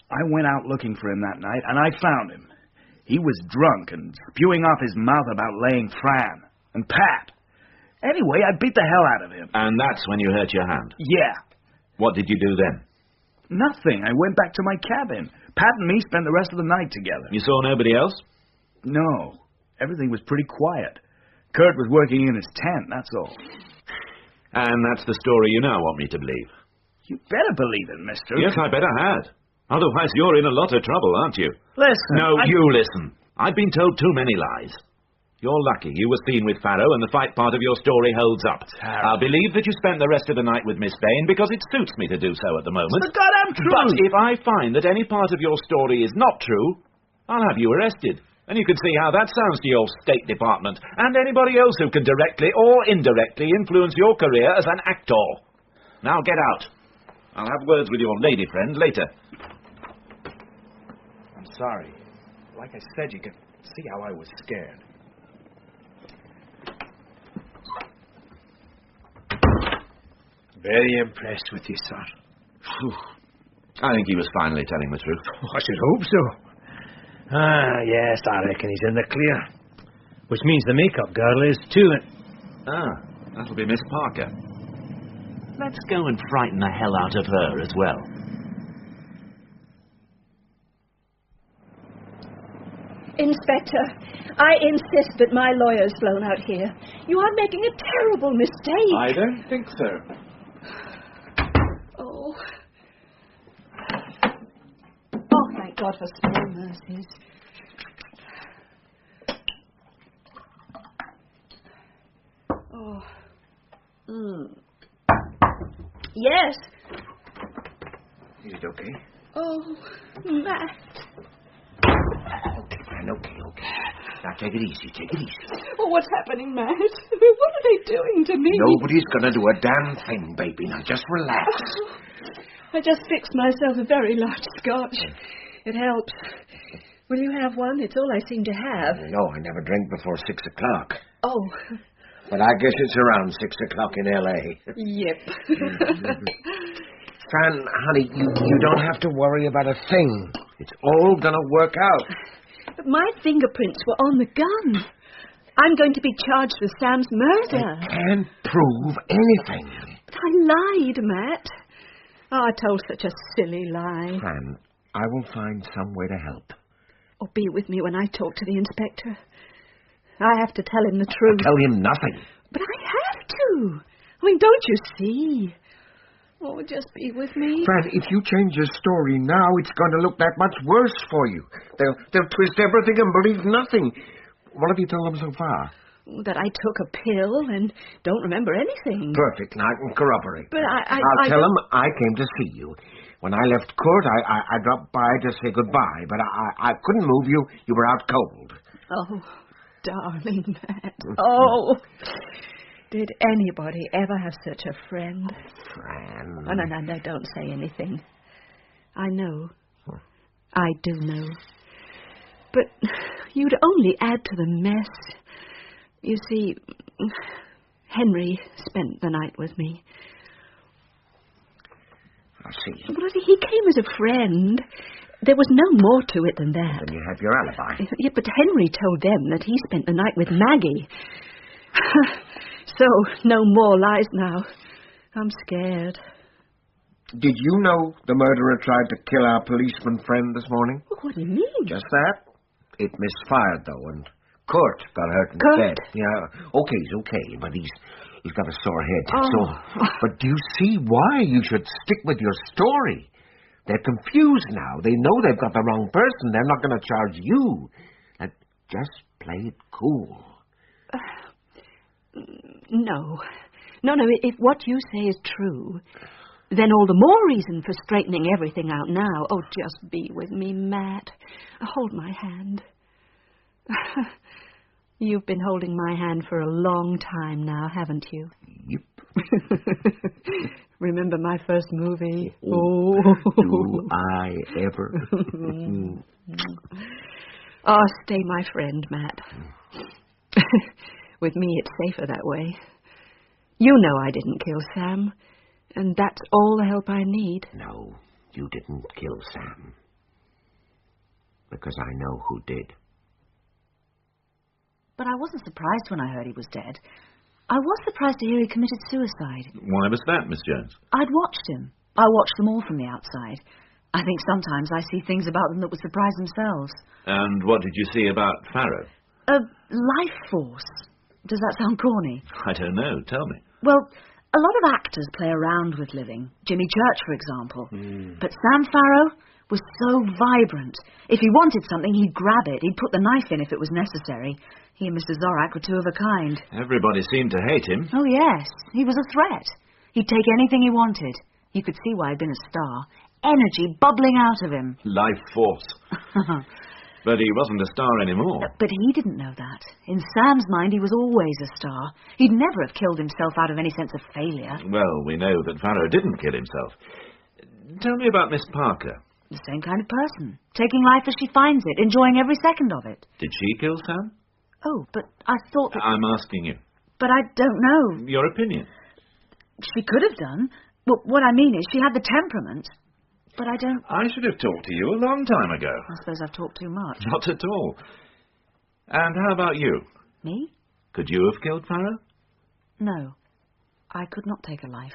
I went out looking for him that night, and I found him. He was drunk and spewing off his mouth about laying Fran and Pat. Anyway, I beat the hell out of him. And that's when you hurt your hand? Yeah. What did you do then? Nothing. I went back to my cabin. Pat and me spent the rest of the night together. You saw nobody else? No. Everything was pretty quiet. Kurt was working in his tent, that's all. And that's the story you now want me to believe? You better believe it, mister. Yes, I bet I had. Otherwise, you're in a lot of trouble, aren't you? Listen. No, you listen. I've been told too many lies. You're lucky you were seen with Farrow and the fight part of your story holds up. I'll believe that you spent the rest of the night with Miss Bain because it suits me to do so at the moment. It's the goddamn truth! But if I find that any part of your story is not true, I'll have you arrested. And you can see how that sounds to your State Department and anybody else who can directly or indirectly influence your career as an actor. Now get out. I'll have words with your lady friend later. I'm sorry. Like I said, you could see how I was scared. Very impressed with you, sir. I think he was finally telling the truth. I should hope so. Yes, I reckon he's in the clear. Which means the makeup girl is too. That'll be Miss Parker. Let's go and frighten the hell out of her as well. Inspector, I insist that my lawyer's flown out here. You are making a terrible mistake. I don't think so. Oh. Oh, thank God for small mercies. Oh. Yes. Is it okay? Oh, Matt. Okay, Fran, okay. Now, take it easy. Oh, what's happening, Matt? What are they doing to me? Nobody's gonna do a damn thing, baby. Now, just relax. I just fixed myself a very large scotch. It helps. Will you have one? It's all I seem to have. No, I never drink before 6 o'clock. Oh. But I guess it's around 6 o'clock in L.A. Yep. Fran, honey, you don't have to worry about a thing. It's all gonna work out. But my fingerprints were on the gun. I'm going to be charged with Sam's murder. I can't prove anything. But I lied, Matt. Oh, I told such a silly lie. Fran, I will find some way to help. Or be with me when I talk to the inspector. I have to tell him the truth. Tell him nothing. But I have to. I mean, don't you see? Oh, just be with me. Fran, if you change your story now, it's going to look that much worse for you. They'll twist everything and believe nothing. What have you told them so far? That I took a pill and don't remember anything. Perfect. Now I can corroborate. But I'll tell them I came to see you. When I left court, I dropped by to say goodbye, but I couldn't move you. You were out cold. Oh, darling Matt. Oh. Did anybody ever have such a friend? Fran. Oh, no, don't say anything. I know. I do know. But you'd only add to the mess. You see, Henry spent the night with me. I see. Well, he came as a friend. There was no more to it than that. Then you have your alibi. Yeah, but Henry told them that he spent the night with Maggie. So, no more lies now. I'm scared. Did you know the murderer tried to kill our policeman friend this morning? What do you mean? Just that. It misfired, though, and Kurt got hurt Kurt? instead. Yeah, okay, but he's got a sore head, that's all. But do you see why you should stick with your story? They're confused now. They know they've got the wrong person. They're not going to charge you. And just play it cool. No. If what you say is true, then all the more reason for straightening everything out now. Oh, just be with me, Matt. Hold my hand. You've been holding my hand for a long time now, haven't you? Yep. Remember my first movie? Oh. Do I ever? Oh, stay my friend, Matt. With me, it's safer that way. You know I didn't kill Sam, and that's all the help I need. No, you didn't kill Sam. Because I know who did. But I wasn't surprised when I heard he was dead. I was surprised to hear he committed suicide. Why was that, Miss Jones? I'd watched him. I watched them all from the outside. I think sometimes I see things about them that would surprise themselves. And what did you see about Farrow? A life force. Does that sound corny? I don't know. Tell me. Well, a lot of actors play around with living. Jimmy Church, for example. But Sam Farrow, was so vibrant. If he wanted something, he'd grab it. He'd put the knife in if it was necessary. He and Mr. Zorak were two of a kind. Everybody seemed to hate him. Oh, yes. He was a threat. He'd take anything he wanted. You could see why he'd been a star. Energy bubbling out of him. Life force. But he wasn't a star anymore. But he didn't know that. In Sam's mind, he was always a star. He'd never have killed himself out of any sense of failure. Well, we know that Farrow didn't kill himself. Tell me about Miss Parker. The same kind of person. Taking life as she finds it, enjoying every second of it. Did she kill Sam? Oh, but I thought that... I'm asking you. But I don't know. Your opinion? She could have done. Well, what I mean is she had the temperament. But I don't... I should have talked to you a long time ago. I suppose I've talked too much. Not at all. And how about you? Me? Could you have killed Farrow? No. I could not take a life.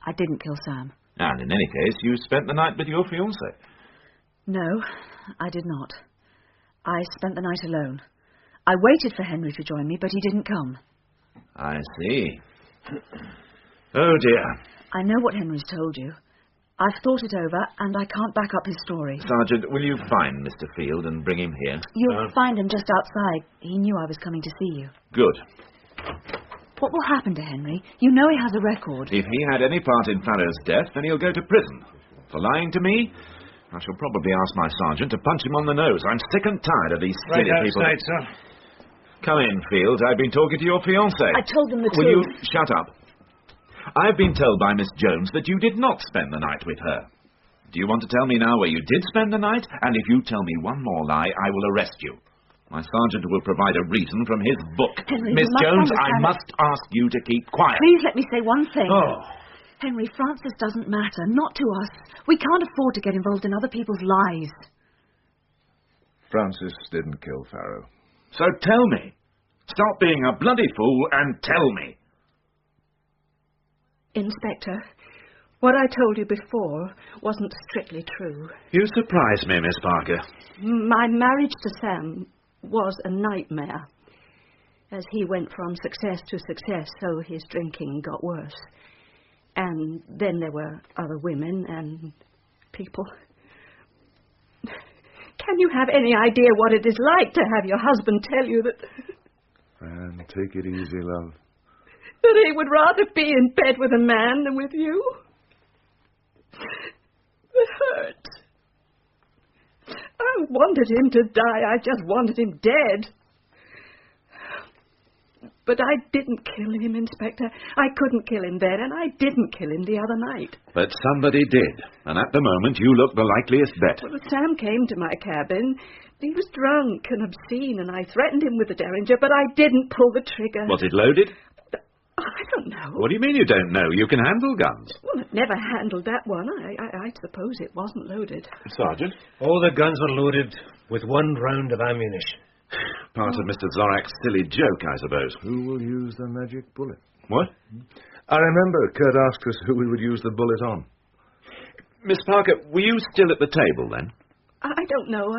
I didn't kill Sam. And in any case, you spent the night with your fiancé. No, I did not. I spent the night alone. I waited for Henry to join me, but he didn't come. I see. Oh, dear. I know what Henry's told you. I've thought it over, and I can't back up his story. Sergeant, will you find Mr. Field and bring him here? You'll find him just outside. He knew I was coming to see you. Good. What will happen to Henry? You know he has a record. If he had any part in Farrow's death, then he'll go to prison. For lying to me, I shall probably ask my sergeant to punch him on the nose. I'm sick and tired of these silly people. Right outside, sir. Come in, Field. I've been talking to your fiancé. I told them the truth. Will you shut up? I've been told by Miss Jones that you did not spend the night with her. Do you want to tell me now where you did spend the night? And if you tell me one more lie, I will arrest you. My sergeant will provide a reason from his book. Henry, Miss Jones, I must ask you to keep quiet. Please let me say one thing. Oh. Henry, Francis doesn't matter, not to us. We can't afford to get involved in other people's lives. Francis didn't kill Farrow. So tell me. Stop being a bloody fool and tell me. Inspector, what I told you before wasn't strictly true. You surprise me, Miss Parker. My marriage to Sam was a nightmare. As he went from success to success, so his drinking got worse. And then there were other women and people. Can you have any idea what it is like to have your husband tell you that... Fran, take it easy, love. That he would rather be in bed with a man than with you? It hurt. I wanted him to die. I just wanted him dead. But I didn't kill him, Inspector. I couldn't kill him then, and I didn't kill him the other night. But somebody did, and at the moment you look the likeliest bet. Well, Sam came to my cabin. He was drunk and obscene, and I threatened him with the derringer, but I didn't pull the trigger. Was it loaded? I don't know. What do you mean you don't know? You can handle guns. Well, I've never handled that one. I suppose it wasn't loaded. Sergeant? All the guns were loaded with one round of ammunition. Part of Mr. Zorak's silly joke, I suppose. Who will use the magic bullet? What? I remember Kurt asked us who we would use the bullet on. Miss Parker, were you still at the table then? I don't know.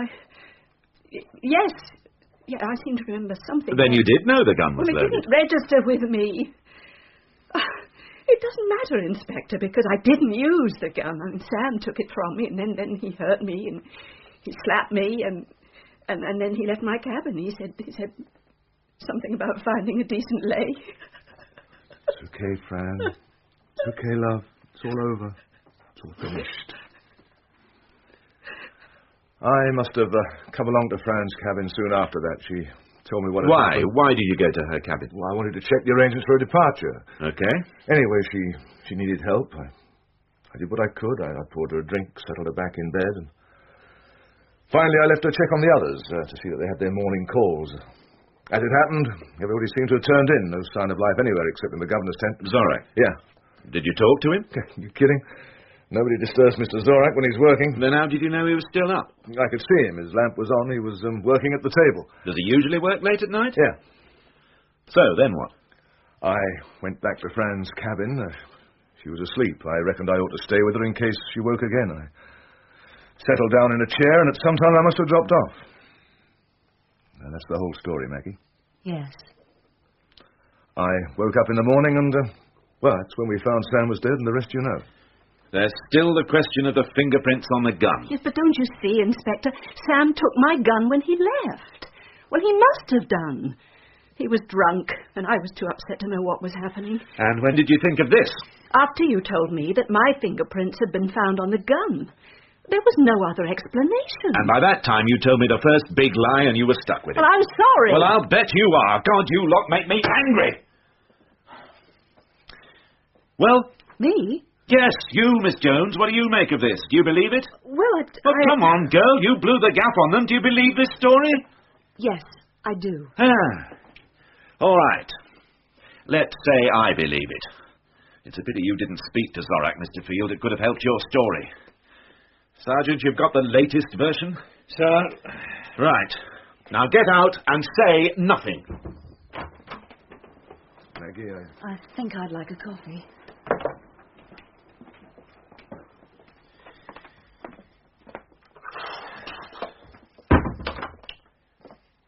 Yes. Yeah, I seem to remember something. Then you did know the gun was loaded. Well, it didn't register with me. It doesn't matter, Inspector, because I didn't use the gun. I mean, Sam took it from me, and then he hurt me, and he slapped me, and then he left my cabin. He said something about finding a decent lay. It's okay, Fran. It's okay, love. It's all over. It's all finished. I must have come along to Fran's cabin soon after that. She told me what had happened. Why did you go to her cabin? Well, I wanted to check the arrangements for her departure. Okay. Anyway, she needed help. I did what I could. I poured her a drink, settled her back in bed, and finally I left her to check on the others to see that they had their morning calls. As it happened, everybody seemed to have turned in. No sign of life anywhere except in the governor's tent. Zorak? Yeah. Did you talk to him? You kidding? Nobody disturbs Mr. Zorak when he's working. Then how did you know he was still up? I could see him. His lamp was on. He was working at the table. Does he usually work late at night? Yeah. So, then what? I went back to Fran's cabin. She was asleep. I reckoned I ought to stay with her in case she woke again. I settled down in a chair, and at some time I must have dropped off. And that's the whole story, Maggie. Yes. I woke up in the morning, and, well, that's when we found Sam was dead, and the rest you know. There's still the question of the fingerprints on the gun. Yes, but don't you see, Inspector? Sam took my gun when he left. Well, he must have done. He was drunk, and I was too upset to know what was happening. And when did you think of this? After you told me that my fingerprints had been found on the gun. There was no other explanation. And by that time you told me the first big lie and you were stuck with it. Well, I'm sorry. Well, I'll bet you are. God, you lot make me angry. Well? Me? Yes, you, Miss Jones. What do you make of this? Do you believe it? Well, come on, girl. You blew the gap on them. Do you believe this story? Yes, I do. All right. Let's say I believe it. It's a pity you didn't speak to Zorak, Mr. Field. It could have helped your story. Sergeant, you've got the latest version? Sir. Right. Now get out and say nothing. Maggie, I think I'd like a coffee.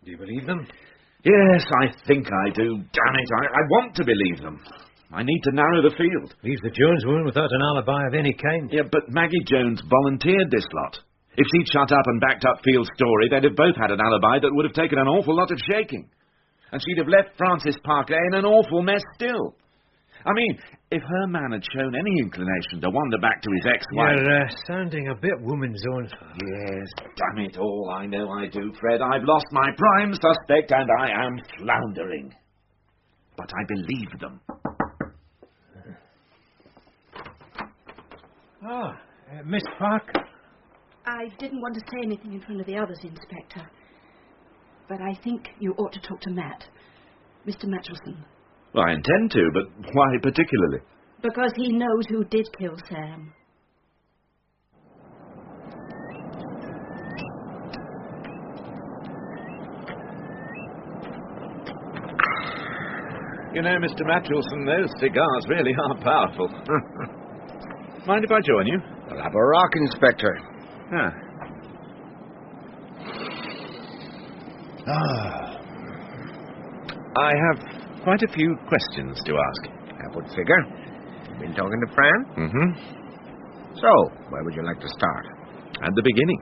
Do you believe them? Yes, I think I do. Damn it, I want to believe them. I need to narrow the field. Leaves the Jones woman without an alibi of any kind. Yeah, but Maggie Jones volunteered this lot. If she'd shut up and backed up Field's story, they'd have both had an alibi that would have taken an awful lot of shaking. And she'd have left Francis Parker in an awful mess still. I mean, if her man had shown any inclination to wander back to his ex-wife... You're sounding a bit woman's own. Yes, damn it all, I know I do, Fred. I've lost my prime suspect and I am floundering. But I believe them. Miss Parker. I didn't want to say anything in front of the others, Inspector. But I think you ought to talk to Matt. Mr. Matchelson. Well, I intend to, but why particularly? Because he knows who did kill Sam. You know, Mr. Matchelson, those cigars really are powerful. Mind if I join you? I'll have a rock, Inspector. I have quite a few questions to ask. I would figure. You've been talking to Fran? Mm-hmm. So, where would you like to start? At the beginning.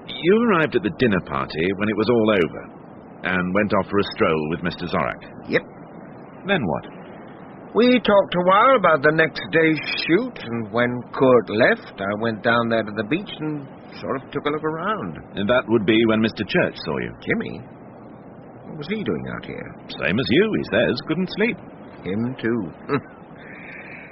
You arrived at the dinner party when it was all over and went off for a stroll with Mr. Zorak. Yep. Then what? We talked a while about the next day's shoot, and when Kurt left, I went down there to the beach and sort of took a look around. And that would be when Mr. Church saw you. Jimmy? What was he doing out here? Same as you, he says. Couldn't sleep. Him too.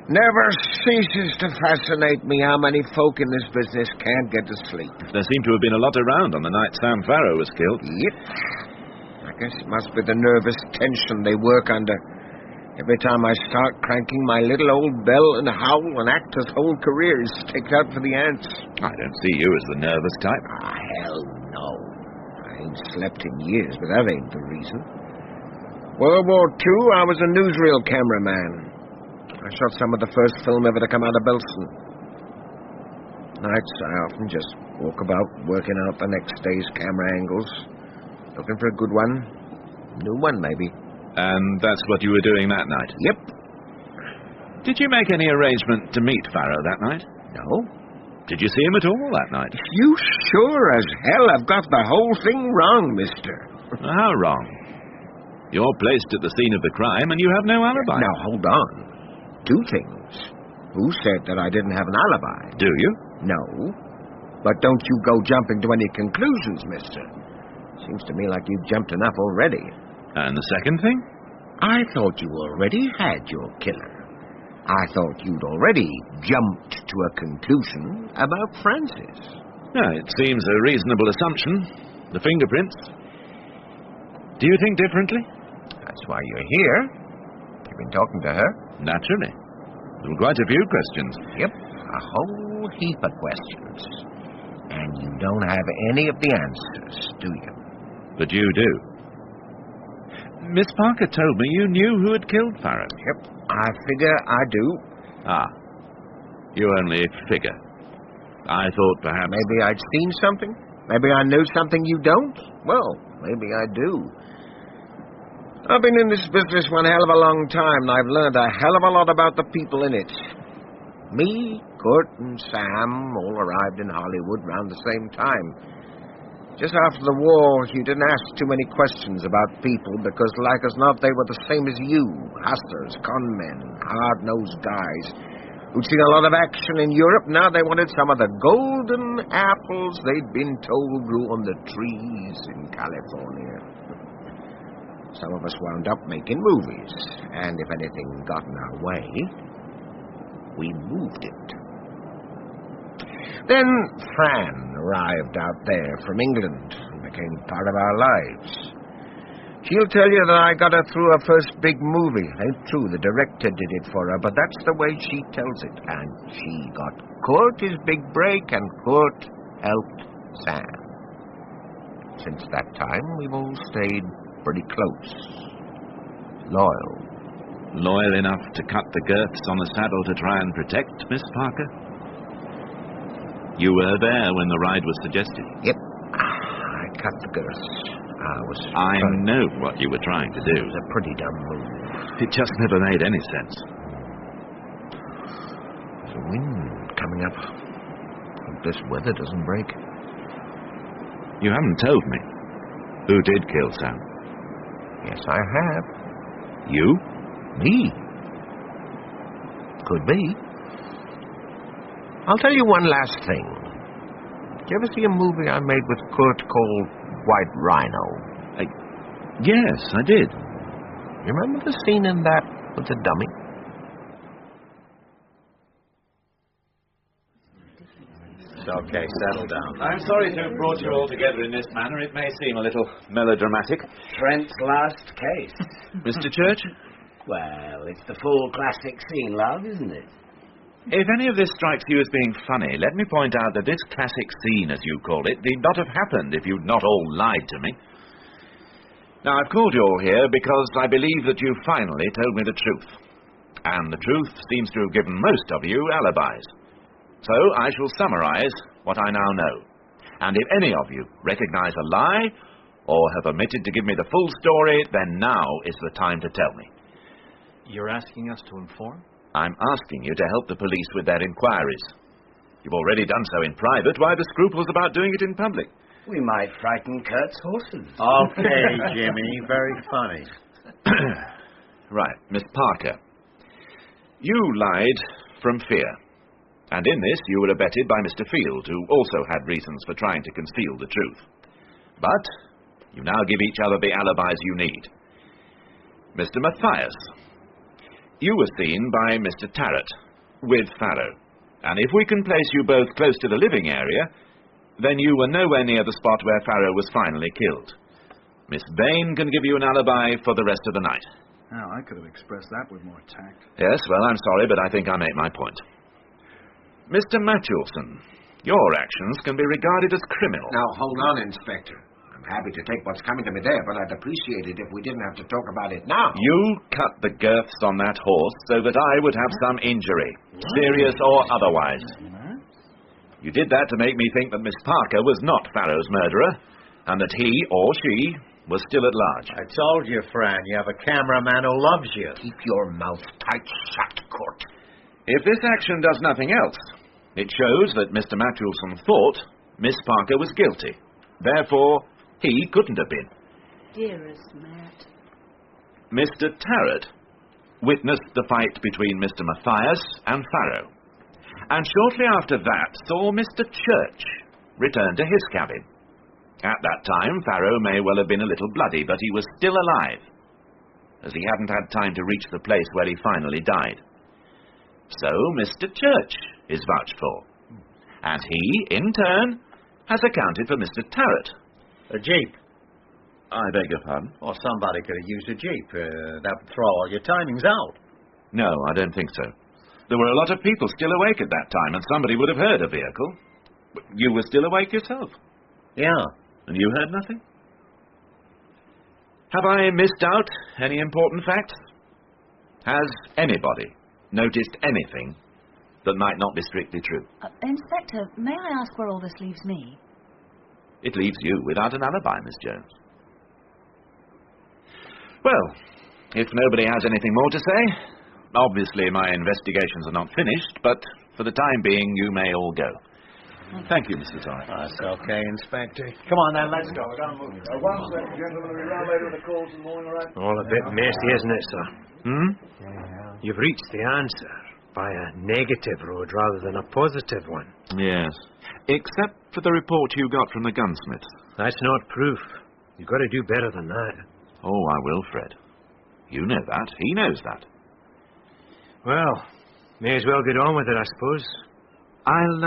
Never ceases to fascinate me how many folk in this business can't get to sleep. There seemed to have been a lot around on the night Sam Farrow was killed. Yep. I guess it must be the nervous tension they work under. Every time I start cranking my little old bell and howl, an actor's whole career is staked out for the ants. I don't see you as the nervous type. Hell no. I ain't slept in years, but that ain't the reason. World War II, I was a newsreel cameraman. I shot some of the first film ever to come out of Belsen. Nights, I often just walk about working out the next day's camera angles. Looking for a good one. New one, maybe. And that's what you were doing that night? Yep. Did you make any arrangement to meet Farrow that night? No. Did you see him at all that night? You sure as hell have got the whole thing wrong, mister. How wrong? You're placed at the scene of the crime and you have no alibi. Now, hold on. Two things. Who said that I didn't have an alibi? Do you? No. But don't you go jumping to any conclusions, mister. Seems to me like you've jumped enough already. And the second thing? I thought you already had your killer. I thought you'd already jumped to a conclusion about Francis. It seems a reasonable assumption. The fingerprints. Do you think differently? That's why you're here. You've been talking to her? Naturally. There were quite a few questions. Yep, a whole heap of questions. And you don't have any of the answers, do you? But you do. Miss Parker told me you knew who had killed Farrow. Yep, I figure I do. You only figure. I thought perhaps... Maybe I'd seen something? Maybe I knew something you don't? Well, maybe I do. I've been in this business one hell of a long time, and I've learned a hell of a lot about the people in it. Me, Kurt, and Sam all arrived in Hollywood round the same time. Just after the war, you didn't ask too many questions about people because, like as not, they were the same as you. Hustlers, conmen, hard-nosed guys who'd seen a lot of action in Europe. Now they wanted some of the golden apples they'd been told grew on the trees in California. Some of us wound up making movies, and if anything got in our way, we moved it. Then Fran arrived out there from England and became part of our lives. She'll tell you that I got her through her first big movie. It ain't true, the director did it for her, but that's the way she tells it. And she got Kurt his big break, and Kurt helped Sam. Since that time, we've all stayed pretty close. Loyal. Loyal enough to cut the girths on the saddle to try and protect Miss Parker? You were there when the ride was suggested? Yep. I cut the girths. I know what you were trying to do. It was a pretty dumb move. It just never made any sense. There's a wind coming up. Hope this weather doesn't break. You haven't told me. Who did kill Sam? Yes, I have. You? Me. Could be. I'll tell you one last thing. Did you ever see a movie I made with Kurt called White Rhino? Yes, I did. You remember the scene in that with the dummy? It's okay, settle down. I'm sorry to have brought you all together in this manner. It may seem a little melodramatic. Trent's last case. Mr. Church? Well, it's the full classic scene, love, isn't it? If any of this strikes you as being funny, let me point out that this classic scene, as you call it, need not have happened if you'd not all lied to me. Now, I've called you all here because I believe that you finally told me the truth. And the truth seems to have given most of you alibis. So I shall summarize what I now know. And if any of you recognize a lie or have omitted to give me the full story, then now is the time to tell me. You're asking us to inform? I'm asking you to help the police with their inquiries. You've already done so in private. Why the scruples about doing it in public? We might frighten Kurt's horses. Okay, Jimmy. Very funny. Right, Miss Parker. You lied from fear. And in this you were abetted by Mr. Field, who also had reasons for trying to conceal the truth. But you now give each other the alibis you need. Mr. Matthias. You were seen by Mr. Tarrant, with Farrow. And if we can place you both close to the living area, then you were nowhere near the spot where Farrow was finally killed. Miss Bain can give you an alibi for the rest of the night. Now, I could have expressed that with more tact. Yes, well, I'm sorry, but I think I make my point. Mr. Matulson, your actions can be regarded as criminal. Now, hold on, Inspector. I'm happy to take what's coming to me there, but I'd appreciate it if we didn't have to talk about it now. You cut the girths on that horse so that I would have some injury, serious or otherwise. You did that to make me think that Miss Parker was not Farrow's murderer, and that he or she was still at large. I told you, Fran, you have a cameraman who loves you. Keep your mouth tight shut, Court. If this action does nothing else, it shows that Mr. Matulson thought Miss Parker was guilty. Therefore, he couldn't have been. Dearest Matt. Mr. Tarrant witnessed the fight between Mr. Matthias and Farrow, and shortly after that saw Mr. Church return to his cabin. At that time, Farrow may well have been a little bloody, but he was still alive, as he hadn't had time to reach the place where he finally died. So Mr. Church is vouched for, and he, in turn, has accounted for Mr. Tarrant. A jeep. I beg your pardon? Or somebody could have used a jeep. That would throw all your timings out. No, I don't think so. There were a lot of people still awake at that time, and somebody would have heard a vehicle. You were still awake yourself? Yeah. And you heard nothing? Have I missed out any important facts? Has anybody noticed anything that might not be strictly true? Inspector, may I ask where all this leaves me? It leaves you without an alibi, Miss Jones. Well, if nobody has anything more to say, obviously my investigations are not finished, but For the time being, you may all go. Thank you, Mr. Zorek. That's okay, Inspector. Come on, then, let's go. We've got to move. One second, gentlemen. Are we round later with the calls in the morning, all right? All a bit messy, isn't it, sir? You've reached the answer by a negative road rather than a positive one. Yes. Except for the report you got from the gunsmith. That's not proof. You've got to do better than that. Oh, I will, Fred. You know that. He knows that. Well, may as well get on with it, I suppose. I'll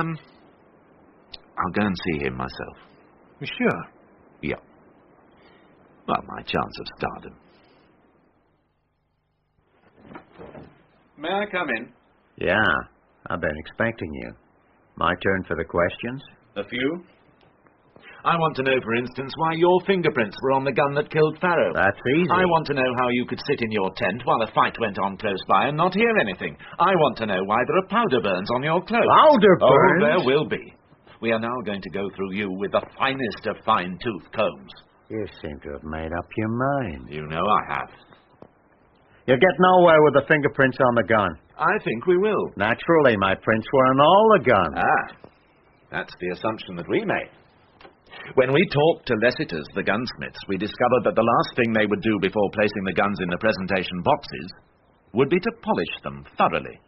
go and see him myself. You sure? Yeah. Well, my chance of stardom. May I come in? Yeah, I've been expecting you. My turn for the questions? A few. I want to know, for instance, why your fingerprints were on the gun that killed Farrow. That's easy. I want to know how you could sit in your tent while a fight went on close by and not hear anything. I want to know why there are powder burns on your clothes. Powder burns? Oh, there will be. We are now going to go through you with the finest of fine-tooth combs. You seem to have made up your mind. You know I have. You'll get nowhere with the fingerprints on the gun. I think we will. Naturally, my prints were on all the guns. Ah, that's the assumption that we made. When we talked to Lessiter's, the gunsmiths, we discovered that the last thing they would do before placing the guns in the presentation boxes would be to polish them thoroughly.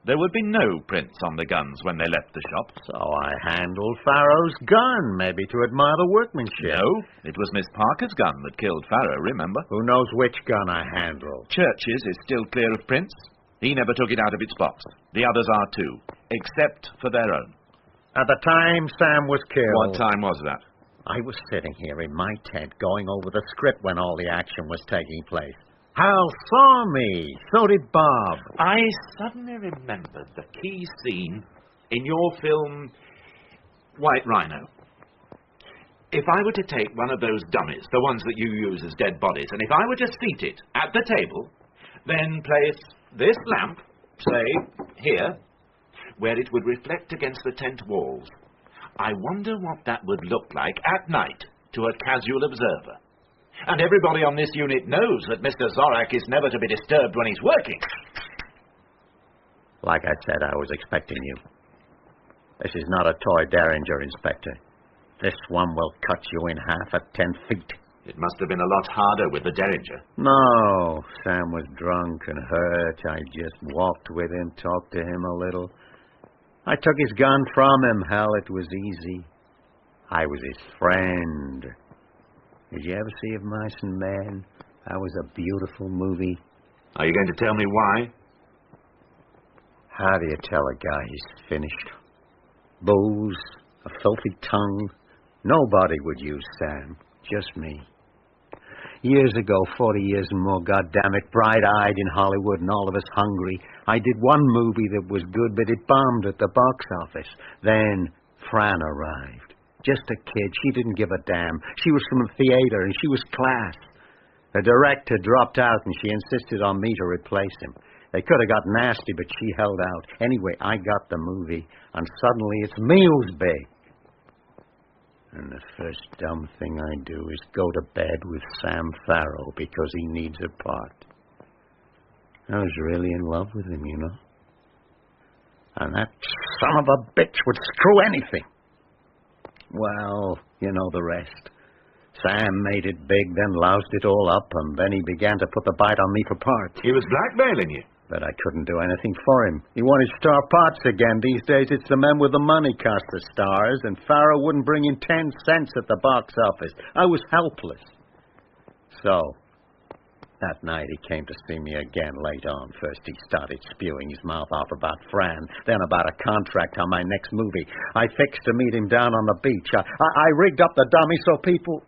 There would be no prints on the guns when they left the shop. So I handled Farrow's gun, maybe to admire the workmanship. No, it was Miss Parker's gun that killed Farrow, remember? Who knows which gun I handled? Church's is still clear of prints. He never took it out of its box. The others are too, except for their own. At the time Sam was killed... What time was that? I was sitting here in my tent going over the script when all the action was taking place. Hal saw me. So did Bob. I suddenly remembered the key scene in your film White Rhino. If I were to take one of those dummies, the ones that you use as dead bodies, and if I were to seat it at the table, then place this lamp, say, here, where it would reflect against the tent walls, I wonder what that would look like at night to a casual observer. And everybody on this unit knows that Mr. Zorek is never to be disturbed when he's working. Like I said, I was expecting you. This is not a toy Derringer, Inspector. This one will cut you in half at 10 feet. It must have been a lot harder with the Derringer. No, Sam was drunk and hurt. I just walked with him, talked to him a little. I took his gun from him. Hell, it was easy. I was his friend. Did you ever see Of Mice and Men? That was a beautiful movie. Are you going to tell me why? How do you tell a guy he's finished? Booze, a filthy tongue. Nobody would use Sam. Just me. Years ago, 40 years and more, goddammit, bright-eyed in Hollywood and all of us hungry, I did one movie that was good, but it bombed at the box office. Then Fran arrived. Just a kid. She didn't give a damn. She was from the theater, and she was class. The director dropped out, and she insisted on me to replace him. They could have got nasty, but she held out. Anyway, I got the movie, and suddenly it's me who's big. And the first dumb thing I do is go to bed with Sam Farrow because he needs a part. I was really in love with him, you know. And that son of a bitch would screw anything. Well, you know the rest. Sam made it big, then loused it all up, and then he began to put the bite on me for parts. He was blackmailing you. But I couldn't do anything for him. He wanted star parts again. These days, it's the men with the money cost the stars, and Farrow wouldn't bring in 10 cents at the box office. I was helpless. So, that night he came to see me again late on. First he started spewing his mouth off about Fran, then about a contract on my next movie. I fixed to meet him down on the beach. I rigged up the dummy so people...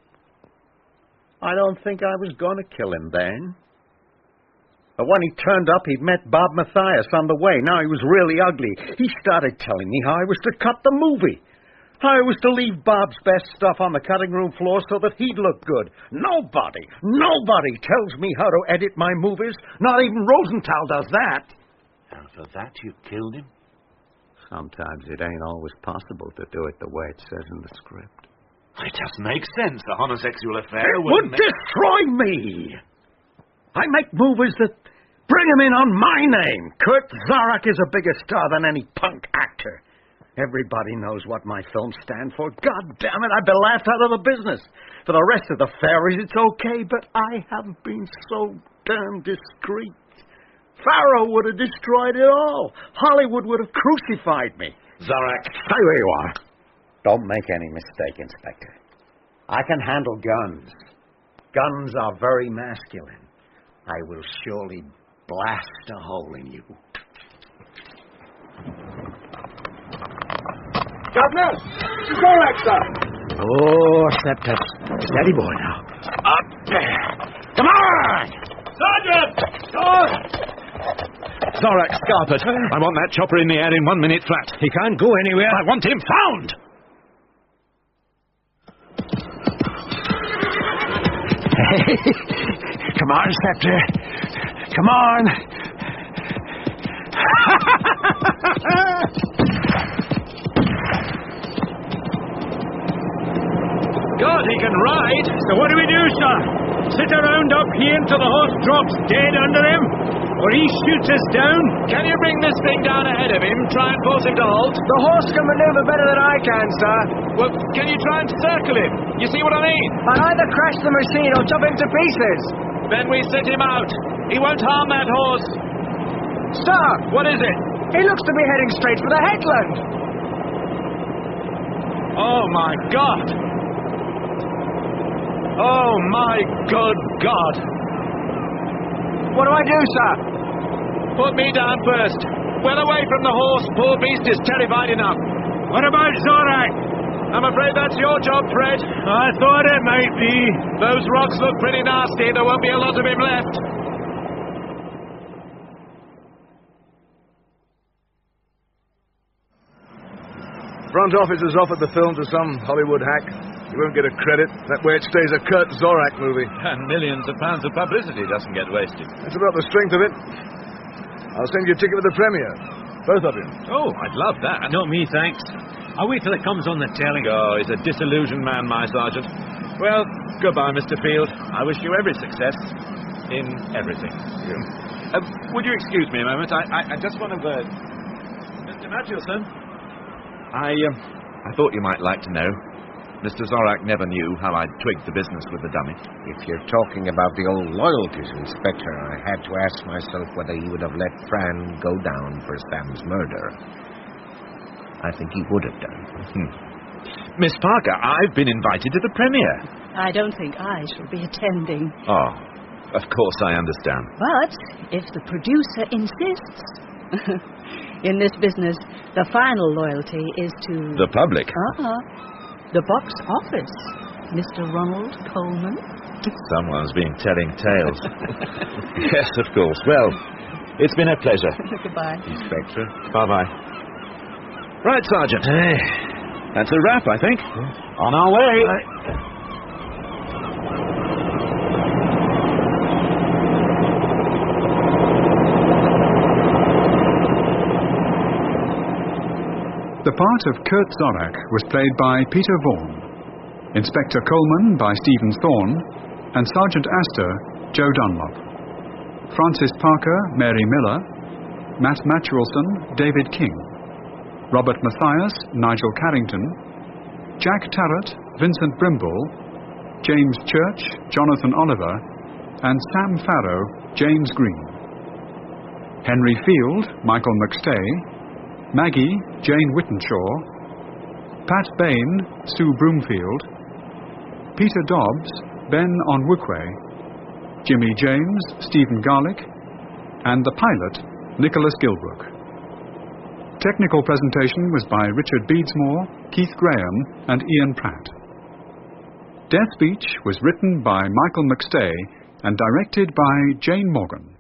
I don't think I was going to kill him then. But when he turned up, he'd met Bob Mathias on the way. Now he was really ugly. He started telling me how I was to cut the movie. How I was to leave Bob's best stuff on the cutting room floor so that he'd look good. Nobody tells me how to edit my movies. Not even Rosenthal does that. And for that you killed him? Sometimes it ain't always possible to do it the way it says in the script. It doesn't make sense. A homosexual affair would destroy me. I make movies that Bring him in on my name. Kurt Zorak is a bigger star than any punk actor. Everybody knows what my films stand for. God damn it, I've been laughed out of the business. For the rest of the fairies, it's okay, but I have been so damn discreet. Farrow would have destroyed it all. Hollywood would have crucified me. Zorak, stay where you are. Don't make any mistake, Inspector. I can handle guns. Guns are very masculine. I will surely blast a hole in you. Governor! Zorak, sir! Oh, Septus. Steady boy now. Up there. Come on! Sergeant! Zorak Scarpet. I want that chopper in the air in 1 minute flat. He can't go anywhere. I want him found! Come on, Scepter. Come on. God, he can ride. So what do we do, sir? Sit around up here until the horse drops dead under him? Or he shoots us down? Can you bring this thing down ahead of him? Try and force him to halt? The horse can maneuver better than I can, sir. Well, can you try and circle him? You see what I mean? I'll either crash the machine or chop him to pieces. Then we sit him out. He won't harm that horse. Sir! What is it? He looks to be heading straight for the headland. Oh, my God. Oh, my good God. What do I do, sir? Put me down first. Well away from the horse. Poor beast is terrified enough. What about Zorak? I'm afraid that's your job, Fred. I thought it might be. Those rocks look pretty nasty. There won't be a lot of him left. Front office has offered the film to some Hollywood hack. You won't get a credit. That way it stays a Kurt Zorak movie. And millions of pounds of publicity doesn't get wasted. That's about the strength of it. I'll send you a ticket for the premiere. Both of you. Oh, I'd love that. Not me, thanks. I'll wait till it comes on the telly. Oh, he's a disillusioned man, my sergeant. Well, goodbye, Mr. Field. I wish you every success in everything. Would you excuse me a moment? I just want to... Mr. Matthewson? I thought you might like to know. Mr. Zorak never knew how I'd twigged the business with the dummy. If you're talking about the old loyalties, Inspector, I had to ask myself whether he would have let Fran go down for Sam's murder. I think he would have done. Miss Parker, I've been invited to the premiere. I don't think I shall be attending. Oh, of course I understand. But if the producer insists... In this business, the final loyalty is to... The public? The box office, Mr. Ronald Coleman. Someone's been telling tales. Yes, of course. Well, it's been a pleasure. Goodbye. Inspector. Bye-bye. Right, Sergeant. That's a wrap, I think. On our way. The part of Kurt Zorak was played by Peter Vaughan, Inspector Coleman by Stephen Thorne, and Sergeant Astor, Joe Dunlop. Francis Parker, Mary Miller, Matt Matchwilson, David King, Robert Mathias, Nigel Carrington, Jack Tarrant, Vincent Brimble, James Church, Jonathan Oliver, and Sam Farrow, James Green. Henry Field, Michael McStay, Maggie, Jane Whittenshaw, Pat Bain, Sue Broomfield, Peter Dobbs, Ben Onwukwe, Jimmy James, Stephen Garlick, and the pilot, Nicholas Gilbrook. Technical presentation was by Richard Beadsmore, Keith Graham, and Ian Pratt. Death Beach was written by Michael McStay and directed by Jane Morgan.